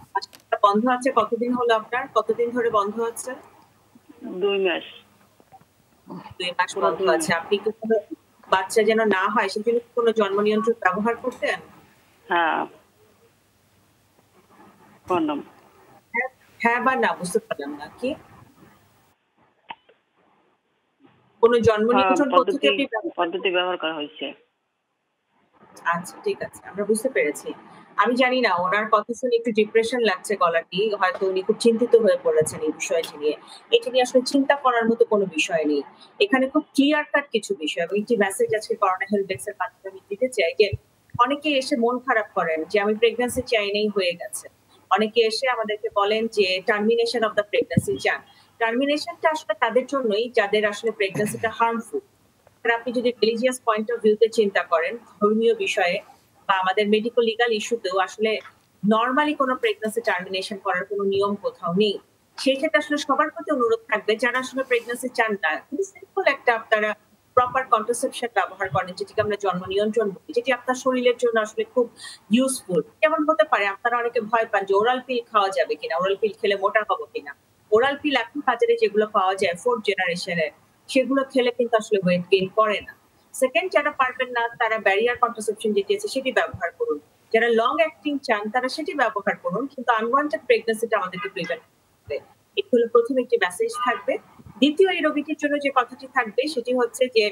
[SPEAKER 7] বন্ধ আছে কতদিন হলো আপনার? কতদিন ধরে বন্ধ আছে?
[SPEAKER 10] 2 মাস।
[SPEAKER 7] 2 মাস বন্ধ আছে। আপনি কি কোনো বাচ্চা যেন না হয় সেজন্য কোনো জন্ম নিয়ন্ত্রক ব্যবহার করতেন?
[SPEAKER 10] হ্যাঁ। কন্ডম।
[SPEAKER 7] হ্যাঁ বা না বুঝতে পারলাম না। কি কোন জন্ম নিয়ন্ত্রণ
[SPEAKER 10] পদ্ধতি ব্যবহার করা হয়েছে?
[SPEAKER 7] আচ্ছা ঠিক আছে, আমরা বুঝতে পেরেছি। আমি জানি না, ওনার কথা শুনে একটু ডিপ্রেশন লাগছে গলাটি, হয়তো উনি খুব চিন্তিত হয়ে পড়েছেন এই বিষয়টি নিয়ে। এটা নিয়ে আসলে চিন্তা করার মতো কোনো বিষয় নেই। এখানে খুব ক্লিয়ার কাট কিছু বিষয় এবং একটি মেসেজ আজকে করোনা হেলথ ডেস্কের মাধ্যমে আমি দিতে চাই যে অনেকে এসে মন খারাপ করেন যে আমি প্রেগন্যান্সি চাই নাই, হয়ে গেছে। অনেকে এসে আমাদেরকে বলেন যে টার্মিনেশন অফ দ্য প্রেগন্যান্সি চান। টার্মিনেশনটা আসলে তাদের জন্যই যাদের আসলে প্রেগন্যান্সিটা হার্মফুল। আপনি যদি রিলিজিয়াস পয়েন্ট অফ ভিউতে চিন্তা করেন, ধর্মীয় বিষয়ে বা আমাদের মেডিকেল লিগাল ইস্যুতেও আসলে নরমালি কোনো প্রেগন্যান্সি টার্মিনেশন করার কোনো নিয়ম কোথাও নেই। সেই ক্ষেত্রে আসলে সবার প্রতি অনুরোধ থাকবে যারা আসলে প্রেগন্যান্সি চান না, খুবই সিম্পল একটা আপনারা প্রপার কন্ট্রাসেপশন ব্যবহার করেন, যেটিকে আমরা জন্ম নিয়ন্ত্রণ বলি, যেটি আপনার শরীরের জন্য আসলে খুব ইউজফুল। কেমন হতে পারে, আপনারা অনেকে ভয় পান যে ওরাল পিল খাওয়া যাবে কিনা, ওরাল পিল খেলে মোটা হবো কিনা। ওরাল পিল এখন বাজারে যেগুলো পাওয়া যায় 4th জেনারেশনের, সেগুলো খেলে কিন্তু আসলে ওয়েট গেইন করে না। সেকেন্ড, যারা পারবেন না তারা ব্যারিয়ার কন্ট্রাসেপশন যেটি আছে সেটি ব্যবহার করুন। যারা লং অ্যাক্টিং চান তারা সেটি ব্যবহার করুন, কিন্তু আনওয়ান্টেড প্রেগন্যান্সিটা আমাদেরকে প্রিভেন্ট করতে। এটি হলো প্রথম একটি মেসেজ থাকবে। দ্বিতীয়, এই রোগীটির জন্য যে কথাটি থাকবে সেটি হচ্ছে যে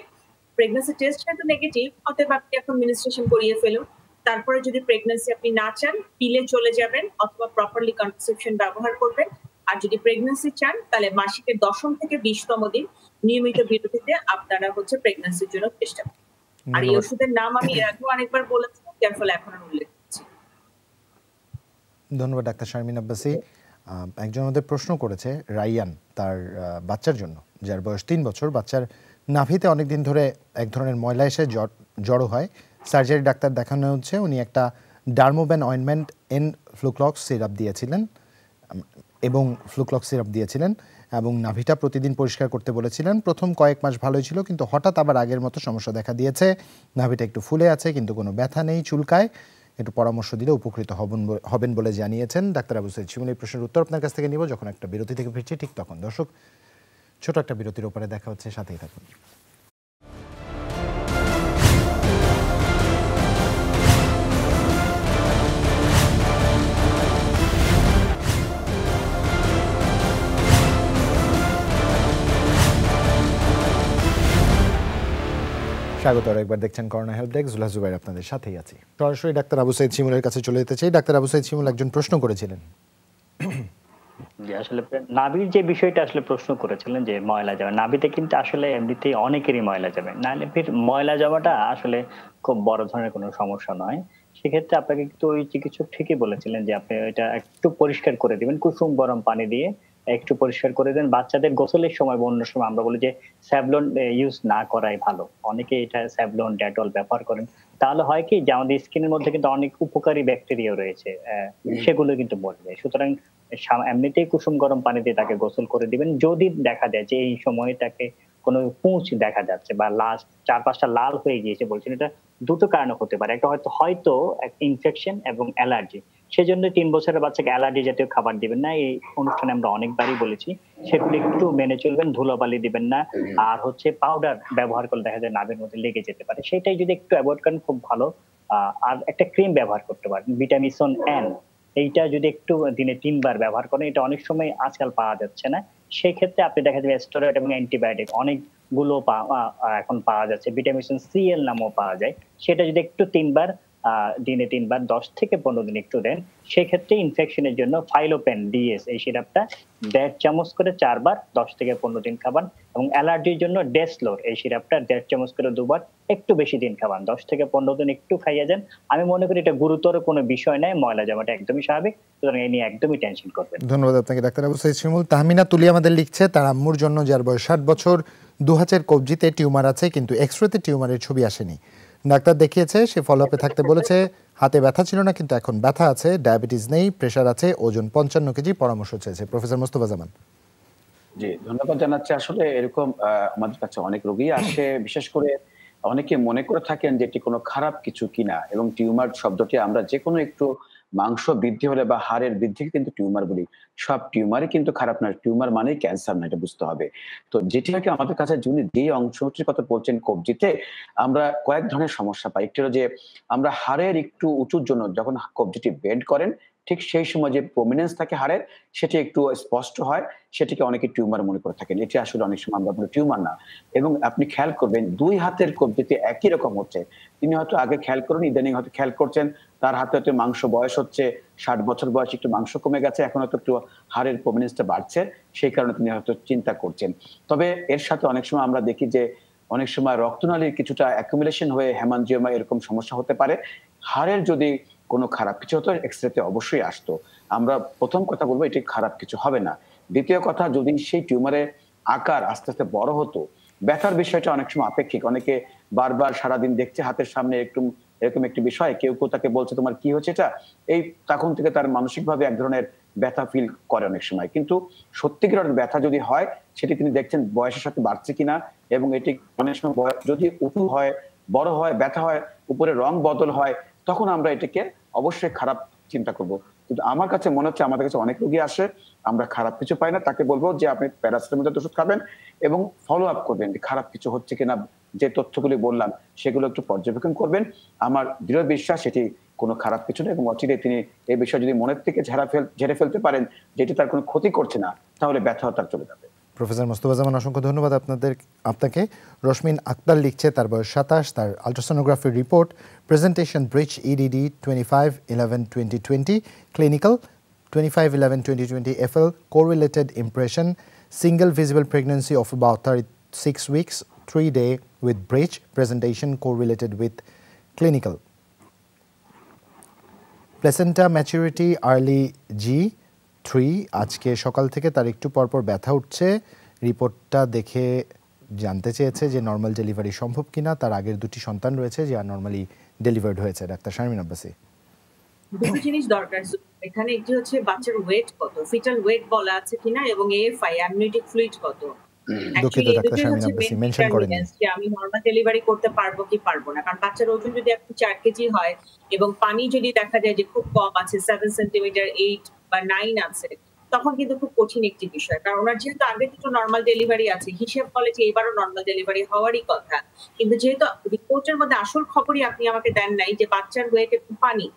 [SPEAKER 7] প্রেগন্যান্সি টেস্ট কিন্তু নেগেটিভ, অতএব আপনি এখন মিনিস্ট্রেশন করিয়ে ফেলুন। তারপরে যদি প্রেগন্যান্সি আপনি না চান, পিলে চলে যাবেন অথবা প্রপারলি কন্ট্রাসেপশন ব্যবহার করবেন। আর যদি প্রেগন্যান্সি চান তাহলে মাসিকের 10ম থেকে 20তম দিন নিয়মিত বিরতিতে আপনারা হচ্ছে প্রেগন্যান্সির জন্য চেষ্টা করুন। আর এই ওষুধের নাম আমি এর আগেও অনেকবার বলেছি, যার ফলে এখন উল্লেখ করছি।
[SPEAKER 1] ধন্যবাদ ডাক্তার শারমিন আব্বাসী। একজন আমাদের প্রশ্ন করেছে, রাইয়ান, তার বাচ্চার জন্য, যার বয়স 3 বছর। বাচ্চার নাভিতে অনেকদিন ধরে এক ধরনের ময়লা এসে জড়ো হয়। সার্জারি ডাক্তার দেখানো হচ্ছে, উনি একটা ডার্মোব্যান অয়েন্টমেন্ট ফ্লুক্লক্স সিরাপ দিয়েছিলেন এবং নাভিটা প্রতিদিন পরিষ্কার করতে বলেছিলেন। প্রথম কয়েক মাস ভালোই ছিল, কিন্তু হঠাৎ আবার আগের মতো সমস্যা দেখা দিয়েছে। নাভিটা একটু ফুলে আছে, কিন্তু কোনো ব্যথা নেই, চুলকায়। একটু পরামর্শ দিলে উপকৃত হবেন বলে জানিয়েছেন ডাক্তার আবু সাঈদ শিমুল। এই প্রশ্নের উত্তর আপনার কাছ থেকে নিব যখন একটা বিরতি থেকে ফিরছি, ঠিক তখন। দর্শক, ছোট একটা বিরতির উপরে দেখা হচ্ছে, সাথেই থাকুন। স্বাগত একবার, দেখছেন corona help desk, Zulhas Zubair আপনাদের সাথেই আছি। সরাসরি ডাক্তার আবু সাঈদ শিমুলের কাছে চলে যেতে চাই। ডাক্তার আবু সাঈদ শিমুল একজন প্রশ্ন করেছিলেন,
[SPEAKER 5] যে আসলে নাভির যে বিষয়টা আসলে প্রশ্ন করেছিলেন যে ময়লা যাবে নাভিতে, কিন্তু আসলে এমনিতেই অনেকেরই ময়লা যাবে। নাভির ময়লা যাওয়াটা আসলে খুব বড় ধরনের কোনো সমস্যা নয়। সেক্ষেত্রে আপনাকে কিন্তু ওই চিকিৎসক ঠিকই বলেছিলেন যে আপনি এটা একটু পরিষ্কার করে দিবেন, কুসুম গরম পানি দিয়ে একটু পরিষ্কার করে দেন। বাচ্চাদের গোসলের সময় বা অন্য সময় আমরা বলি যে স্যাভলন ইউজ না করাই ভালো। অনেকে এটা স্যাভলন, ডেটল ব্যবহার করেন, তাহলে হয় কি যে আমাদের স্কিনের মধ্যে কিন্তু অনেক উপকারী ব্যাকটেরিয়া রয়েছে, সেগুলো কিন্তু মরবে। সুতরাং এমনিতেই কুসুম গরম পানি দিয়ে তাকে গোসল করে দিবেন। যদি দেখা যায় যে এই সময় তাকে কোনো পুঁজ দেখা যাচ্ছে বা লাস্ট 4-5টা লাল হয়ে গিয়েছে, বলছেন, এটা দুটো কারণে হতে পারে। একটা হয়তো ইনফেকশন এবং অ্যালার্জি। সেজন্য 3 বছরের বাচ্চাকে অ্যালার্জি জাতীয় খাবার দিবেন না। এই অনুষ্ঠানে আমরা অনেকবারই বলেছি, সেগুলো একটু মেনে চলবেন। ধুলোবালি দিবেন না। আর হচ্ছে পাউডার ব্যবহার করলে দেখা যায় নাভির মধ্যে লেগে যেতে পারে, সেটাই যদি একটু অ্যাভয়েড করেন খুব ভালো। আর একটা ক্রিম ব্যবহার করতে পারেন, ভিটামিন এন। এইটা যদি একটু দিনে 3 বার ব্যবহার করেন, এটা অনেক সময় আজকাল পাওয়া যাচ্ছে না, সেই ক্ষেত্রে আপনি দেখা যাবে স্টেরয়েড এবং অ্যান্টিবায়োটিক অনেকগুলো এখন পাওয়া যাচ্ছে, ভিটামিন সি এল নামও পাওয়া যায়। সেটা যদি একটু 3 বার দিনে 3 বার 10 থেকে 15 দিন একটু দেন, সেক্ষেত্রে ইনফেকশনের জন্য ফাইলোপেন ডিএস এই সিরাপটা 1.5 চামচ করে 4 বার 10 থেকে 15 দিন খাবান, এবং অ্যালার্জির জন্য ডেসলোর এই সিরাপটা 1.5 চামচ করে 2 বার একটু বেশি দিন খাবান, 10 থেকে 15 দিন একটু খাইয়ে যান। আমি মনে করি এটা গুরুতর কোনো বিষয় নয়, ময়লা জামাটা একদমই স্বাভাবিক, সুতরাং এই নিয়ে একদমই টেনশন করবেন।
[SPEAKER 1] ধন্যবাদ আপনাকে ডাক্তার আবু সাঈদ শিমুল। তাহমিনা তুলি আমাদের লিখছে তার আম্মুর জন্য, যার বয়স 60 বছর, দুহাচের কবজিতে টিউমার আছে কিন্তু এক্সরেতে টিউমারের ছবি আসেনি। ডাক্তার দেখিয়েছে, সে ফলোআপে থাকতে বলেছে। হাতে ব্যথা ছিল না কিন্তু এখন ব্যথা আছে, ডায়াবেটিস নেই, প্রেশার আছে, ওজন 55 কেজি, পরামর্শ চেয়েছে। প্রফেসর মোস্তফা জামান।
[SPEAKER 3] জি, ধন্যবাদ জানাচ্ছি। আসলে এরকম আমাদের কাছে অনেক রোগী আসে, বিশেষ করে অনেকে মনে করে থাকেন যে এটি কোনো খারাপ কিছু কিনা, এবং টিউমার শব্দটি আমরা যে কোনো একটু মাংস বৃদ্ধি হলে বা হাড়ের বৃদ্ধিকে কিন্তু টিউমার বলি। সব টিউমারই কিন্তু খারাপ না, টিউমার মানেই ক্যান্সার না, এটা বুঝতে হবে। তো যেটি নাকি আমাদের কাছে যিনি যে অংশটির কথা বলছেন কবজিতে, আমরা কয়েক ধরনের সমস্যা পাই। একটি হলো যে আমরা হাড়ের একটু উঁচুর জন্য যখন কবজিটি বেন্ড করেন, ঠিক সেই সময় যে প্রমিনেন্স থাকে হাড়ের, সেটি একটু স্পষ্ট হয়, সেটিকে অনেকে টিউমার মনে করে থাকেন। এটি আসলে অনেক সময় আমরা বলি টিউমার না। এবং আপনি খেয়াল করবেন 2 হাতের কবজিতে একই রকম হচ্ছে। তিনি হয়তো আগে খেয়াল করেন, ইদানিং হয়তো খেয়াল করছেন তার হাতে হয়তো মাংস বয়স হচ্ছে, 60 বছর বয়সে একটু মাংস কমে গেছে, এখন হয়তো একটু হাড়ের প্রমিনেন্সটা বাড়ছে, সেই কারণে তিনি হয়তো চিন্তা করছেন। তবে এর সাথে অনেক সময় আমরা দেখি যে অনেক সময় রক্তনালীর কিছুটা অ্যাকুমুলেশন হয়ে হেমানজিওমা এরকম সমস্যা হতে পারে। হাড়ের যদি কোনো খারাপ কিছু হতো এক্সরেতে অবশ্যই আসতো। আমরা প্রথম কথা বলবো এটি খারাপ কিছু হবে না। দ্বিতীয় কথা, যদি সেই টিউমারের আকার আস্তে আস্তে বড় হতো, ব্যথার বিষয়টা অনেক সময় আপেক্ষিক। অনেকে বারবার সারাদিন দেখছে হাতের সামনে এরকম একটি বিষয়, কেউ তাকে বলছে তোমার কি হচ্ছে এটা, এই তখন থেকে তার মানসিকভাবে এক ধরনের ব্যথা ফিল করে অনেক সময়। কিন্তু সত্যিকারের ব্যথা যদি হয়, সেটি তিনি দেখছেন বয়সের সাথে বাড়ছে কিনা, এবং এটি অনেক সময় যদি উঁচু হয়, বড় হয়, ব্যথা হয়, উপরে রং বদল হয়, তখন আমরা এটাকে অবশ্যই খারাপ চিন্তা করব। কিন্তু আমার কাছে মনে হচ্ছে আমাদের কাছে অনেক রোগী আসে, আমরা খারাপ কিছু পাই না, তাকে বলবো যে আপনি প্যারাসিটামল ওষুধ খাবেন এবং ফলো আপ করবেন যে খারাপ কিছু হচ্ছে কিনা, যে তথ্যগুলি বললাম সেগুলো একটু পর্যবেক্ষণ করবেন। আমার দৃঢ় বিশ্বাস সেটি কোনো খারাপ কিছু না, এবং অচিরে তিনি এই বিষয়ে যদি মনের থেকে ঝেড়ে ফেলতে পারেন যেটি তার কোনো ক্ষতি করছে না, তাহলে ব্যথা তার চলে যাবে।
[SPEAKER 1] প্রফেসর মোস্তফা জামান, অসংখ্য ধন্যবাদ আপনাকে। রশমিন আক্তার লিখছে তার বয়স 27, তার ultrasonography report presentation bridge EDD 25/11/2020, clinical 25/11/2020 FL, correlated impression, single visible pregnancy of about 36 weeks, 3-day with breech, presentation correlated with clinical. Placenta maturity early G3, আজকে সকাল থেকে তার একটু পরপর ব্যথা উঠছে। রিপোর্টটা দেখে জানতে চেয়েছে যে নর্মাল ডেলিভারি সম্ভব কিনা। তার আগের 2টি সন্তান রয়েছে যা নর্মালি ডেলিভার্ড হয়েছে। ডাক্তার শারমিন আব্বাসী।
[SPEAKER 7] দুটো জিনিস দরকার এখানে, একটি হচ্ছে বাচ্চার ওয়েট কত, ফিটাল ওয়েট বলা আছে কিনা, এবং AFI অ্যামনিওটিক ফ্লুইড কত।
[SPEAKER 1] দুঃখিত ডাক্তার শারমিন আব্বাসী, মেনশন করেননি
[SPEAKER 7] যে আমি নরমাল ডেলিভারি করতে পারবো কি পারবো না। কারণ বাচ্চার ওজন যদি এখন 4 কেজি হয় এবং পানি যদি দেখা যায় যে খুব কম আছে, 7 সেন্টিমিটার, 8 বা 9 আছে, তখন কিন্তু খুব কঠিন একটি বিষয়। কারণ ওনার যেহেতু আগে দুটো নর্মাল ডেলিভারি আছে, হিসেব বলে যে এবারও নর্মাল ডেলিভারি হওয়ারই কথা, কিন্তু যেহেতু রিপোর্টের মধ্যে আসল খবরই আপনি আমাকে দেন নাই যে বাচ্চার ওয়েট একটু পানি,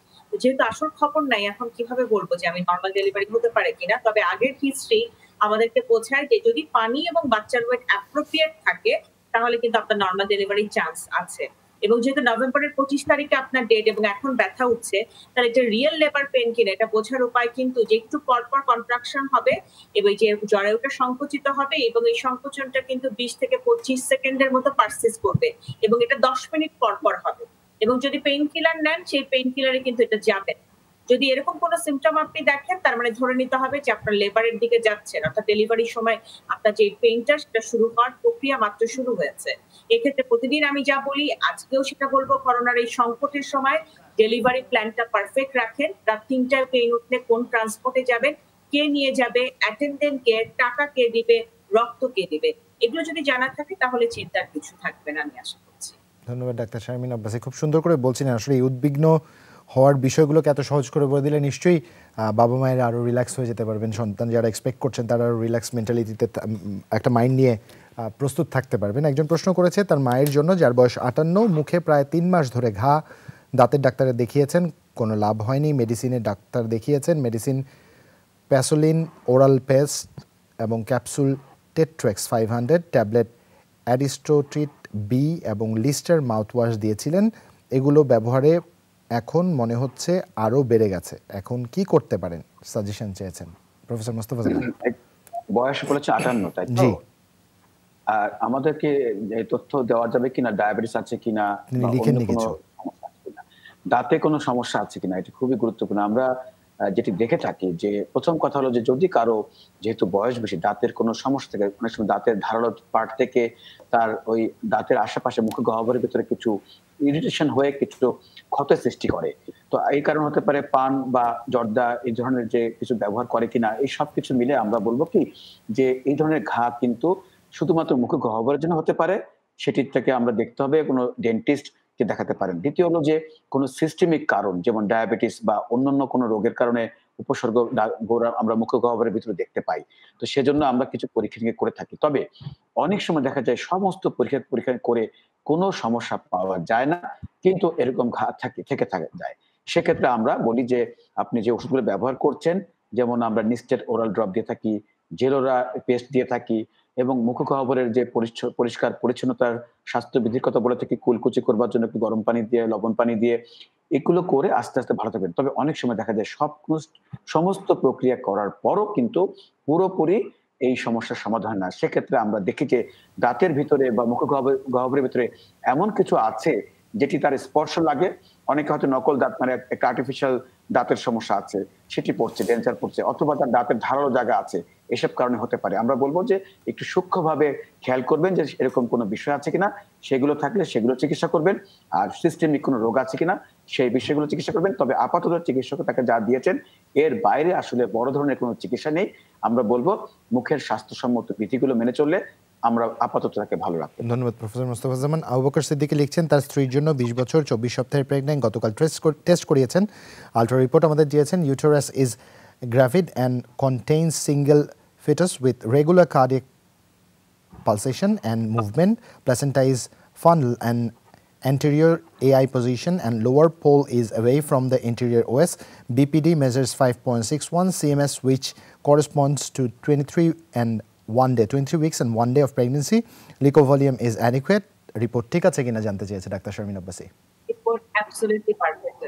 [SPEAKER 7] যেহেতু আসল খবর নাই, এখন কিভাবে বলবো যে আমি নর্মাল ডেলিভারি হতে পারে কিনা। তবে আগের হিস্ট্রি আমাদেরকে বোঝায় যে যদি পানি এবং বাচ্চার ওয়েট অ্যাপ্রোপ্রিয়েট থাকে তাহলে কিন্তু আপনার নর্মাল ডেলিভারির চান্স আছে। এবং যেহেতু নভেম্বরের 25 তারিখে আপনার ডেট এবং এখন ব্যথা উঠছে, তাহলে এটা রিয়েল লেবার পেন কিনা এটা বোঝার উপায় কিন্তু যে একটু পরপর কন্ট্রাকশন হবে এবং যে জরায়ুটা সংকুচিত হবে, এবং এই সংকোচনটা কিন্তু 20 থেকে 25 সেকেন্ডের মতো পারসিস্ট করবে, এবং এটা 10 মিনিট পরপর হবে। এবং যদি পেইন কিলার নেন, সেই পেইন কিলারে কিন্তু এটা যাবে। যদি এরকম কোনো সিমটম আপনি দেখেন, তার মানে ধরে নিতে হবে যে আপনার লেবারের দিকে যাচ্ছেন, অর্থাৎ ডেলিভারির সময় আপনার যে পেইনটা সেটা শুরু হওয়ার প্রক্রিয়া মাত্র শুরু হয়েছে। এক্ষেত্রে প্রতিদিন আমি যা বলি, আজকেও সেটা বলবো, করোনার এই সংকটের সময় ডেলিভারি প্ল্যানটা পারফেক্ট রাখেন। রাত 3টায় পেইন উঠলে কোন ট্রান্সপোর্টে যাবেন, কে নিয়ে যাবে, অ্যাটেন্ডেন্ট কে, টাকা কে দিবে, রক্ত কে দিবে, এগুলো যদি জানা থাকে তাহলে চিন্তার কিছু থাকবে না, আমি আশা করছি।
[SPEAKER 1] ধন্যবাদ ডাক্তার শারমিন আব্বাসী, খুব সুন্দর করে বলছিলেন। আসলে এই উদ্বিগ্ন হওয়ার বিষয়গুলোকে এত সহজ করে বলে দিলে নিশ্চয়ই বাবা মায়েরা আরও রিল্যাক্স হয়ে যেতে পারবেন। সন্তান যারা এক্সপেক্ট করছেন তারা আরও রিল্যাক্স মেন্টালিটিতে একটা মাইন্ড নিয়ে প্রস্তুত থাকতে পারবেন। একজন প্রশ্ন করেছে তার মায়ের জন্য, যার বয়স 58, মুখে প্রায় 3 মাস ধরে ঘা, দাঁতের ডাক্তারে দেখিয়েছেন, কোনো লাভ হয়নি, মেডিসিনের ডাক্তার দেখিয়েছেন, মেডিসিন প্যাসোলিন, ওরাল পেস্ট এবং ক্যাপসুল টেট্রেক্স 500, ট্যাবলেট অ্যাডিস্ট্রোট্রিট B এবং লিস্টার মাউথওয়াশ দিয়েছিলেন। এগুলো ব্যবহারে এখন মনে হচ্ছে আরো বেড়ে গেছে, এখন কি করতে পারেন সাজেশন চেয়েছেন প্রফেসর মোস্তফা জামান।
[SPEAKER 3] বয়স বলেছে 58, তাই তো? আর আমাদেরকে এই তথ্য দেওয়া যাবে কিনা ডায়াবেটিস আছে কিনা, দাঁতে কোনো সমস্যা আছে কিনা, এটা খুবই গুরুত্বপূর্ণ। আমরা যেটি দেখে থাকি যে প্রথম কথা হলো যে যদি কারো যেহেতু বয়স বেশি দাঁতের কোনো সমস্যা থাকে, অনেক সময় দাঁতের ধারালো পার্ট থেকে তার ওই দাঁতের আশেপাশে মুখ গহ্বরের ভিতরে কিছু ইরিটেশন হয়ে কিছু ক্ষতের সৃষ্টি করে। তো এই কারণ হতে পারে পান বা জর্দা এই ধরনের যে কিছু ব্যবহার করে কিনা, এই সব কিছু মিলে আমরা বলবো কি যে এই ধরনের ঘা কিন্তু শুধুমাত্র মুখ গহ্বরের জন্য হতে পারে, সেটির থেকে আমরা দেখতে হবে কোনো ডেন্টিস্ট কে দেখাতে পারেন। দ্বিতীয় হলো যে কোনো সিস্টেমিক কারণ যেমন ডায়াবেটিস বা অন্যান্য কোনো রোগের কারণে উপসর্গ আমরা মুখ গহ্বরের ভিতরে দেখতে পাই। তো সেজন্য আমরা কিছু পরীক্ষা নিরীক্ষা করে থাকি। তবে অনেক সময় দেখা যায় সমস্ত পরীক্ষা করে কোনো সমস্যা পাওয়া যায় না, কিন্তু এরকম ঘা থেকে যায়। সেক্ষেত্রে আমরা বলি যে আপনি যে ওষুধগুলো ব্যবহার করছেন, যেমন আমরা নিস্টেট ওরাল ড্রপ দিয়ে থাকি, জেলোরা পেস্ট দিয়ে থাকি, এবং মুখ গহ্বরের যে পরিষ্কার পরিচ্ছন্নতার স্বাস্থ্যবিধির কথা বলে থাকি, কুলকুচি করবার জন্য একটু গরম পানি দিয়ে লবণ পানি দিয়ে, এগুলো করে আস্তে আস্তে ভালো থাকবেন। তবে অনেক সময় দেখা যায় সমস্ত প্রক্রিয়া করার পরও কিন্তু পুরোপুরি এই সমস্যার সমাধান না। সেক্ষেত্রে আমরা দেখি যে দাঁতের ভিতরে বা মুখ গহ্বরের ভিতরে এমন কিছু আছে যেটি তার স্পর্শ লাগে। অনেকে হয়তো নকল দাঁত, মানে একটা আর্টিফিশিয়াল দাঁতের সমস্যা আছে, সেটি পড়ছে, ডেঞ্চার পড়ছে, অথবা তার দাঁতের ধারালো জায়গা আছে, এসব কারণে হতে পারে। আমরা বলবো যে একটু সূক্ষ্মভাবে খেয়াল করবেন যে এরকম কোনো বিষয় আছে কিনা, সেগুলো থাকলে সেগুলো চিকিৎসা করবেন, আর সিস্টেমিক কোনো রোগ আছে কিনা সেই বিষয়গুলো চিকিৎসা করবেন। তবে আপাতত চিকিৎসক তাকে যা দিয়েছেন এর বাইরে আসলে বড় ধরনের কোনো চিকিৎসা নেই। আমরা বলবো মুখের স্বাস্থ্যসম্মত বিধিগুলো মেনে চললে আমরা আপাতত তাকে ভালো রাখবো।
[SPEAKER 1] ধন্যবাদ প্রফেসর মোস্তফা জামান। আবু বকর সিদ্দিকী লিখছেন তার স্ত্রীর জন্য 20 বছর 24 সপ্তাহের প্রেগন্যান্ট, গতকাল টেস্ট করিয়েছেন, আলট্রা রিপোর্ট আমাদের দিয়েছেন, uterus is gravid and contains single fetus with regular cardiac pulsation and movement. Placenta is funnel and anterior AI position and lower pole is away from the anterior OS. BPD measures 5.61, CMS which corresponds to 23 weeks and 1 day of pregnancy. Lico volume is adequate. Report ঠিক আছে কিনা জানতে চেয়েছে doctor Sharmin Abbasi.
[SPEAKER 7] Report absolutely perfect.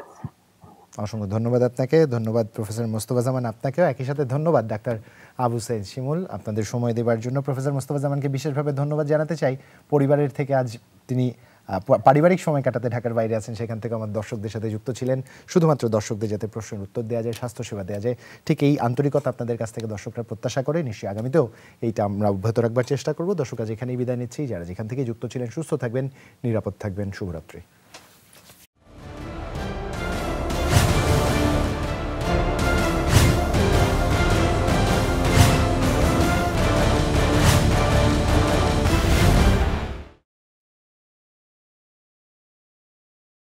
[SPEAKER 1] অসংখ্য ধন্যবাদ আপনাকে, ধন্যবাদ professor Mostafa জামান আপনাকেও, একই সাথে ধন্যবাদ ডাক্তার আবু সাইদ শিমুল আপনাদের সময় দেওয়ার জন্য। প্রফেসর মোস্তফা জামানকে বিশেষভাবে ধন্যবাদ জানাতে চাই, পরিবারের থেকে আজ তিনি পারিবারিক সময় কাটাতে ঢাকার বাইরে আছেন, সেখান থেকে আমার দর্শকদের সাথে যুক্ত ছিলেন, শুধুমাত্র দর্শকদের যাতে প্রশ্নের উত্তর দেওয়া যায়, স্বাস্থ্যসেবা দেওয়া যায়, ঠিক এই আন্তরিকতা আপনাদের কাছ থেকে দর্শকরা প্রত্যাশা করে। নিশ্চয়ই আগামীতেও এইটা আমরা অব্যাহত রাখবার চেষ্টা করব। দর্শক আজ এখানেই বিদায় নিচ্ছি, যারা যেখান থেকে যুক্ত ছিলেন সুস্থ থাকবেন, নিরাপদ থাকবেন, শুভরাত্রি।